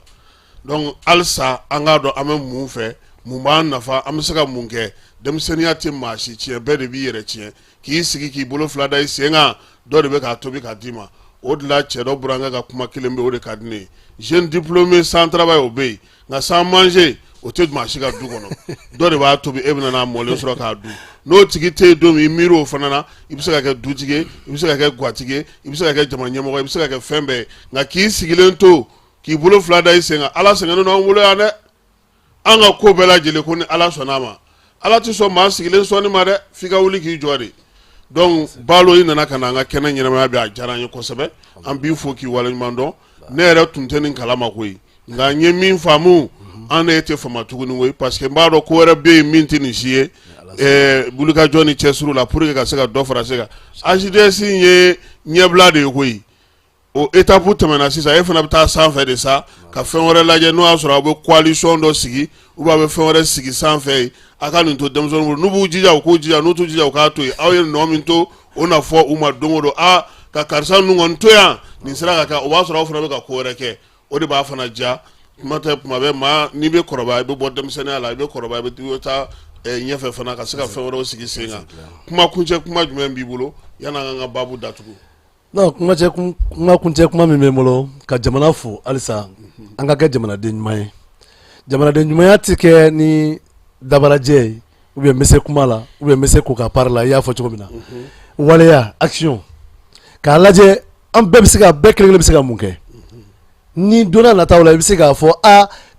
donc halisa an k'a dɔn an bɛ mun fɛ mun b'an nafa an bɛ se ka mun kɛ denmisɛnninya tɛ maa si tiɲɛ bɛɛ de b'i yɛrɛ tiɲɛ k'i sigi k'i bolo 2 da i sen kan dɔ de bɛ k'a tobi k'a d'i ma o de la cɛ dɔ burankɛ ka kuma kelen bɛ o de ka di ne ye jeune diplômé sans travail o bɛ yen nka sans manger o tɛ maa si ka du kɔnɔ dɔ de b'a tobi e bɛna n'a mɔlen sɔrɔ k'a dun n'o tigi tɛ yen don min i miiri o fana na i bɛ se ka kɛ dutigi ye i bɛ se ka kɛ gatigi ye i bɛ se ka kɛ jamana ɲɛmɔgɔ ye i bɛ se ka kɛ fɛn bɛɛ ye nka k'i sigilen to k'i bolo 2 da i sen kan ala sɛgɛnnen don an bolo yan dɛ an ka ko bɛɛ lajɛlen ko ni ala sɔnna a ma ala tɛ sɔn maa sigilen sɔnni ma dɛ f'i ka wuli k'i jɔ de donc balo i nana ka na an ka kɛnɛ ɲɛnamaya bɛ a diyara an ye kosɛbɛ an b'i fo k'i waleɲuman dɔn ne yɛrɛ tun tɛ nin kalama koyi nka n ye min faamu an de tɛ fama tuguni koyi parce que n b'a dɔn ko wɛrɛ bɛ yen min tɛ nin si ye wulikajɔ ni cɛsiriw la pour que ka se ka dɔ fara se kan AJDS ye ɲɛbila de ye koyi o étape tɛmɛna sisan e fana bɛ taa sanfɛ de sa ka fɛn wɛrɛ lajɛ n'o y'a sɔrɔ aw bɛ coalition dɔ sigi ou bien a bɛ fɛn wɛrɛ sigi sanfɛ yen a ka nin to denmisɛnninw bolo n'u b'u jija u k'u jija n'u t'u jija u k'a to yen aw ye nɔ min to o na fɔ u ma don o don ka karisa ninnu kɔni to yan nin sera ka kɛ o b'a sɔrɔ aw fana bɛ ka ko wɛrɛ kɛ o de b'a fana diya kuma tɛ kuma bɛɛ maa n'i bɛ kɔrɔbaya i bɛ bɔ denmisɛnninya la i bɛ kɔrɔbaya i bɛ taa ɲɛfɛ fana ka se ka fɛn wɛrɛw sigi sen kan kuma kuncɛ kuma jumɛn b'i bolo yanni an ka baabu datugu. non kuma kuncɛ kuma min bɛ n bolo ka jamana fo halisa an ka kɛ jamanaden ɲuman ye jamanaden ɲumanya tɛ kɛ ni dabarajɛ ye ou bien n bɛ se kuma la ou bien n bɛ se ko ka pari la i y'a fɔ cogo min na waleya action k'a lajɛ an bɛɛ bɛ se ka bɛɛ kelen kelen bɛ se ka mun kɛ ni donna nataw la i bɛ se k'a fɔ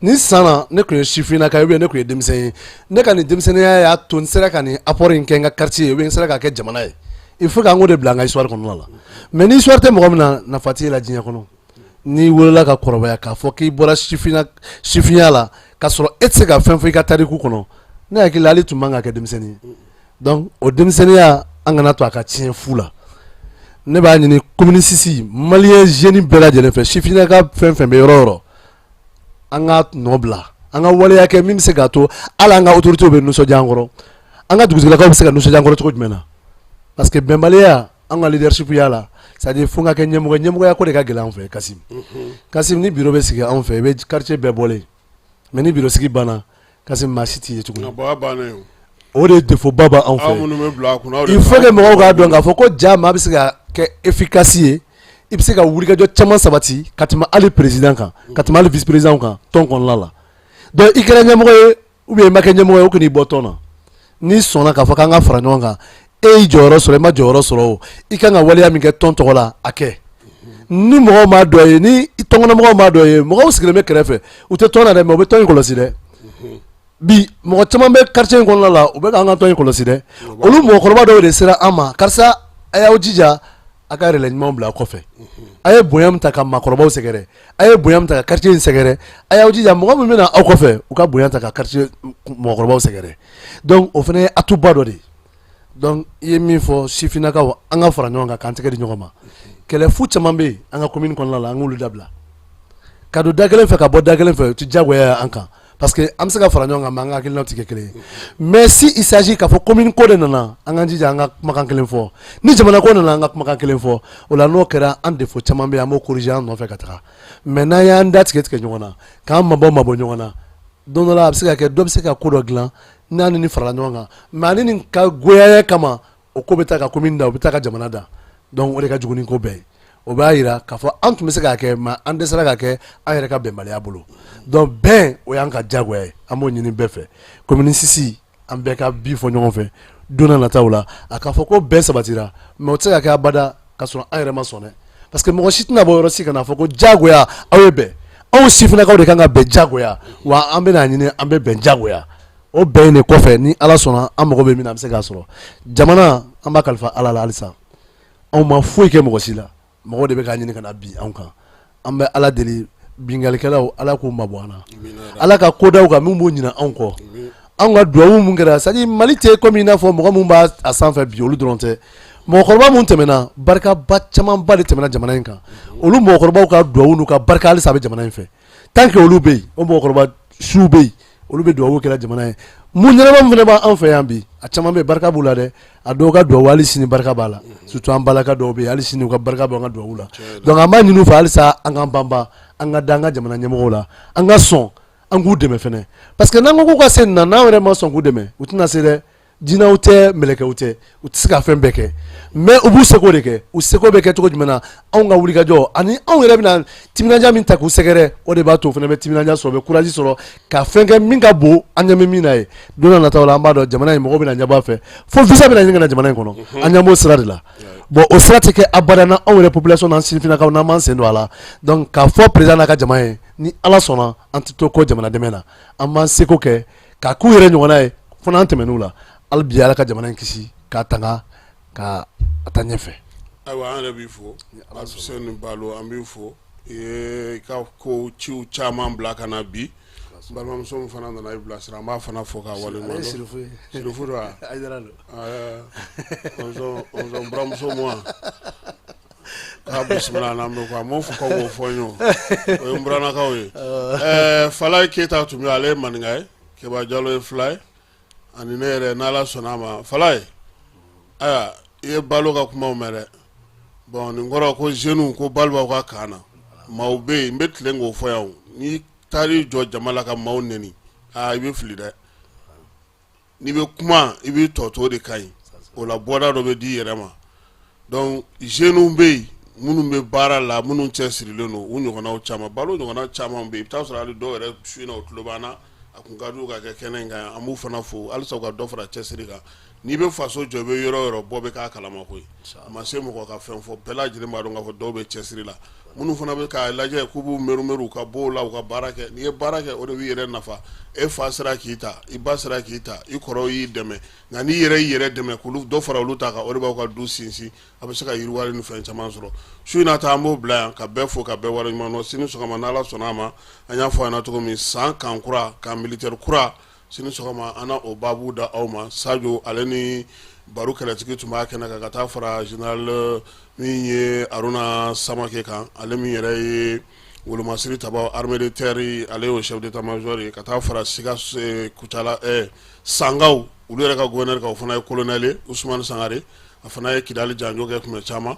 nin san na ne tun ye sifinnaka ye ou bien ne tun ye denmisɛn ye ne ka nin denmisɛnninya y'a to n sera ka nin apport in kɛ n ka quartier ye ou bien n sera k'a kɛ jamana ye il faut k'an k'o de bila an ka histoire kɔnɔna la mais ni histoire tɛ mɔgɔ min na nafa t'e la diɲɛ kɔnɔ n'i wolola ka kɔrɔbaya k'a fɔ k'i bɔra sifinya la k'a sɔrɔ e tɛ se ka fɛn fɔ i ka tariku kɔnɔ ne hakili la hali tun man ka kɛ denmisɛnnin ye donc o denmisɛnninya an kana to a ka tiɲɛ fu la ne b'a ɲini communiste malien jeune bɛɛ lajɛlen fɛ sifinnaka fɛn fɛn bɛ yɔrɔ o yɔrɔ an ka nɔ bila an ka waleya kɛ min bɛ se k'a to hali an ka autorités bɛ nisɔndiya an kɔrɔ an ka dugutigilakaw bɛ se ka nisɔndiya an kɔrɔ cogo jumɛn na parce que bɛnbaliya an ka leadership ya la c'est à dire fo n ka kɛ ɲɛmɔgɔya ko de ka gɛlɛn an fɛ Kasim ni bureau bɛ sigi anw fɛ i bɛ quartier bɛɛ bɔlen mais ni bureau sigi banna kasi maa si t'i ye tuguni bannen o de défaut ba b'an fɛ il faut que mɔgɔw k'a dɔn k'a fɔ ko ja maa bɛ se ka kɛ efficace ye i bɛ se ka wulikajɔ caman sabati ka tɛmɛ hali président kan ka tɛmɛ hali vice président kan tɔn kɔnɔna la donc i kɛra ɲɛmɔgɔ ye ou bien i ma kɛ ɲɛmɔgɔ ye o kan'i bɔ tɔn na n'i sɔnna k'a fɔ k'an ka fara ɲɔgɔn kan e y'i jɔyɔrɔ sɔrɔ i ma jɔyɔrɔ sɔrɔ o i kan ka waleya min kɛ tɔn tɔgɔ la a kɛ ni mɔgɔw m'a dɔn ye ni tɔnkɔnɔmɔgɔw m'a dɔn ye mɔgɔw sigilen bɛ kɛrɛfɛ u tɛ tɔn na dɛ mais u bɛ tɔn in kɔlɔsi dɛ bi mɔgɔ caman bɛ quartier in kɔnɔna la u bɛ k'an ka tɔn in kɔlɔsi dɛ olu mɔgɔkɔrɔba dɔw de sera an ma karisa a y'aw jija a ka yɛrɛlɛ ɲumanw bila kɔfɛ a ye bonya min ta ka maakɔrɔbaw sɛgɛrɛ a ye bonya min ta ka quartier in sɛgɛrɛ a y'aw jija mɔgɔ min bɛna aw kɔfɛ u ka bonya ta ka quartier mɔgɔkɔrɔbaw sɛgɛrɛ donc o fana ye atuba dɔ de ye donc i ye min fɔ sifinnakaw an ka fara ɲɔgɔn kan k'an tɛgɛ di ɲɔgɔn ma kɛlɛ fu caman bɛ yen an ka commune kɔnɔna la an k'olu dabila ka don da kelen fɛ ka bɔ da kelen fɛ u tɛ diyagoya an kan parce que an bɛ se ka fara ɲɔgɔn kan mais an ka hakilinaw tɛ kɛ kelen ye mais si il s'agit k'a fɔ commune ko de nana an k'an jija an ka kumakan kelen fɔ ni jamana ko nana an ka kumakan kelen fɔ o la n'o kɛra an défaut caman bɛ yen an b'o corriger an nɔfɛ ka taga mais n'an y'an da tigɛ ɲɔgɔn na k'an mabɔ ɲɔgɔn na don dɔ la a bɛ se ka kɛ dɔ bɛ se ka ko dɔ dilan n'an ni farala ɲɔgɔn kan mais ani nin ka goyaya kama o ko bɛ taa ka commune da o bɛ taa ka jamana da donc o de ka jugu ni ko bɛɛ ye o b'a yira k'a fɔ an tun bɛ se k'a kɛ mais an dɛsɛra k'a kɛ an yɛrɛ ka bɛnbaliya bolo donc bɛn o y'an ka diyagoya ye an b'o ɲini bɛɛ fɛ commune 6 an bɛɛ ka bi fɔ ɲɔgɔn fɛ don n'a nataw la a k'a fɔ ko bɛn sabatira mais o tɛ se ka kɛ abada ka sɔrɔ an yɛrɛ ma sɔn dɛ parce que mɔgɔ si tɛna bɔ yɔrɔ si ka na fɔ ko diyagoya aw ye bɛn anw sifinnakaw de kan ka bɛn diyagoya wa an bɛ n'a ɲini an bɛ bɛn diyagoya o bɛn de kɔfɛ ni ala sɔnna an mago bɛ min na an bɛ se k'a sɔrɔ jamana an b'a kalifa ala la halisa anw ma foyi kɛ mɔgɔ si la mɔgɔ de bɛ k'a ɲini ka na bi anw kan an bɛ ala deli bingalikɛlaw ala k'u mabɔ an na ala ka kodaw kan min b'o ɲina anw kɔ anw ka duwawu mun kɛra c'est à dire mali tɛ comme i n'a fɔ mɔgɔ min b'a a sanfɛ bi olu dɔrɔn tɛ mɔgɔkɔrɔba mun tɛmɛna barikaba camanba de tɛmɛna jamana in kan olu mɔgɔkɔrɔbaw ka duwawu n'u ka barika halisa a bɛ jamana in fɛ tant que olu bɛ yen o mɔgɔkɔrɔba siw bɛ yen olu bɛ duwawu kɛra jamana ye mun ɲɛnama min fana b'an fɛ yan bi a caman bɛ barika b'u la dɛ a dɔw ka duwawu hali sini barika b'a la surtout an balaka dɔw bɛ yen hali sini u ka barika bɛ an ka duwawu la donc an b'a ɲini u fɛ halisa an k'an banban an ka da an ka jamana ɲɛmɔgɔw la an ka sɔn an k'u dɛmɛ fɛnɛ parce que n'an ko k'u ka se nin na n'an yɛrɛ ma sɔn k'u dɛmɛ u tɛna se dɛ jinɛw tɛ mɛlɛkɛw tɛ u tɛ se ka fɛn bɛɛ kɛ mais u b'u seko de kɛ u seko bɛ kɛ cogo jumɛn na anw ka wulikajɔ ani anw yɛrɛ bɛna timinanja min ta k'u sɛgɛrɛ o de b'a to o fana bɛ timinanja sɔrɔ u bɛ courage sɔrɔ ka fɛn kɛ min ka bon an ɲɛ bɛ min na ye don n'a nataw la an b'a dɔn jamana in mɔgɔw bɛna ɲɛbɔ a fɛ fo visa bɛna ɲini ka na jamana in kɔnɔ an ɲɛ b'o sira de la bon o sira tɛ kɛ abada na anw yɛrɛ population n'an sifinnakaw n'an m'an sen don a la donc k'a fɔ président n'a ka jama ye ni ala sɔnna an tɛ to ko jamana dɛmɛ na an b'an seko kɛ k'a k'u yɛrɛ ɲɔgɔnna ye fo n'an tɛmɛn'u la hali bi ala ka jamana in kisi k'a tanga ka a taa ɲɛfɛ ayiwa an yɛrɛ b'i fo Alfuseni Balo an b'i fo i ye ka ko ciw caman bila ka na bi n balimamuso min fana nana i bilasira an b'a fana fo k'a waleɲuman dɔn Sirifu don wa ɔnzɔn buramuso mu wa k'a bisimila n'an bɛ ko a m'o fɔ k'aw b'o fɔ n ye o ye n buranakaw ye Falaye Keyita tun bɛ ale ye maninka ye Keba Jalo ye fila ye ani ne yɛrɛ n'ala sɔnna a ma Falaye aya i ye Balo ka kumaw mɛn dɛ bon nin kɔrɔ ko jeunes ko Balo b'aw ka kan na maaw bɛ yen n bɛ tilen k'o fɔ yan n'i taar'i jɔ jama la ka maaw nɛni i bɛ fili dɛ n'i bɛ kuma i b'i tɔ to o de ka ɲi o la bɔda dɔ bɛ di i yɛrɛ ma donc jeunes bɛ yen minnu bɛ baara la minnu cɛsirilen don u ɲɔgɔnnaw caman Balo ɲɔgɔnna caman bɛ yen i bɛ taa sɔrɔ hali dɔw yɛrɛ su in na o tulo b'an na a kun ka d'u ka kɛ kɛnɛ in kan an b'u fana fo halisa u ka dɔ fara cɛsiri kan n'i bɛ faso jɔ i bɛ yɔrɔ o yɔrɔ bɔ bɛ k'a kalama koyi a ma se mɔgɔ ka fɛn fɔ bɛɛ lajɛlen b'a dɔn k'a fɔ dɔw bɛ cɛsiri la minnu fana bɛ k'a lajɛ k'u b'u meru-meru u ka bɔ o la u ka baara kɛ n'i ye baara kɛ o de b'i yɛrɛ nafa e fa sera k'i ta i ba sera k'i ta i kɔrɔw y'i dɛmɛ nka n'i yɛrɛ y'i yɛrɛ dɛmɛ k'olu dɔ fara olu ta kan o de b'aw ka du sinsin a bɛ se ka yiriwali ni fɛn caman sɔrɔ su in na ta an b'o bila yan ka bɛɛ fo ka bɛɛ waleɲuman dɔn sini sɔgɔma n'ala sɔnna a ma an y'a fɔ a ɲɛna cogo min san kan kura kan militaire kura sini sɔgɔma an na o baabu da aw ma Sajo ale ni baro kɛlɛtigi tun b'a kɛnɛ kan ka taa fara général min ye Aruna Samake kan ale min yɛrɛ ye Wolomasiri Tabaw armée de terre ale y'o chef d'état-major ye ka taa fara Sikaso Kucala Sangaw olu yɛrɛ ka gouverneur kan o fana ye colonel ye Ousmane Sangare a fana ye Kidali Janjo kɛ tuma caman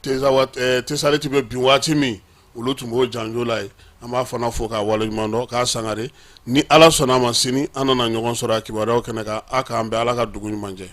Tesaliti bɛ bin waati min olu tun b'o janjo la ye an b'a fana fo k'a waleɲuman dɔn k'a sangare ni ala sɔnna a ma sini an nana ɲɔgɔn sɔrɔ a kibaruyaw kɛnɛ kan a k'an bɛn ala ka dugu ɲuman jɛ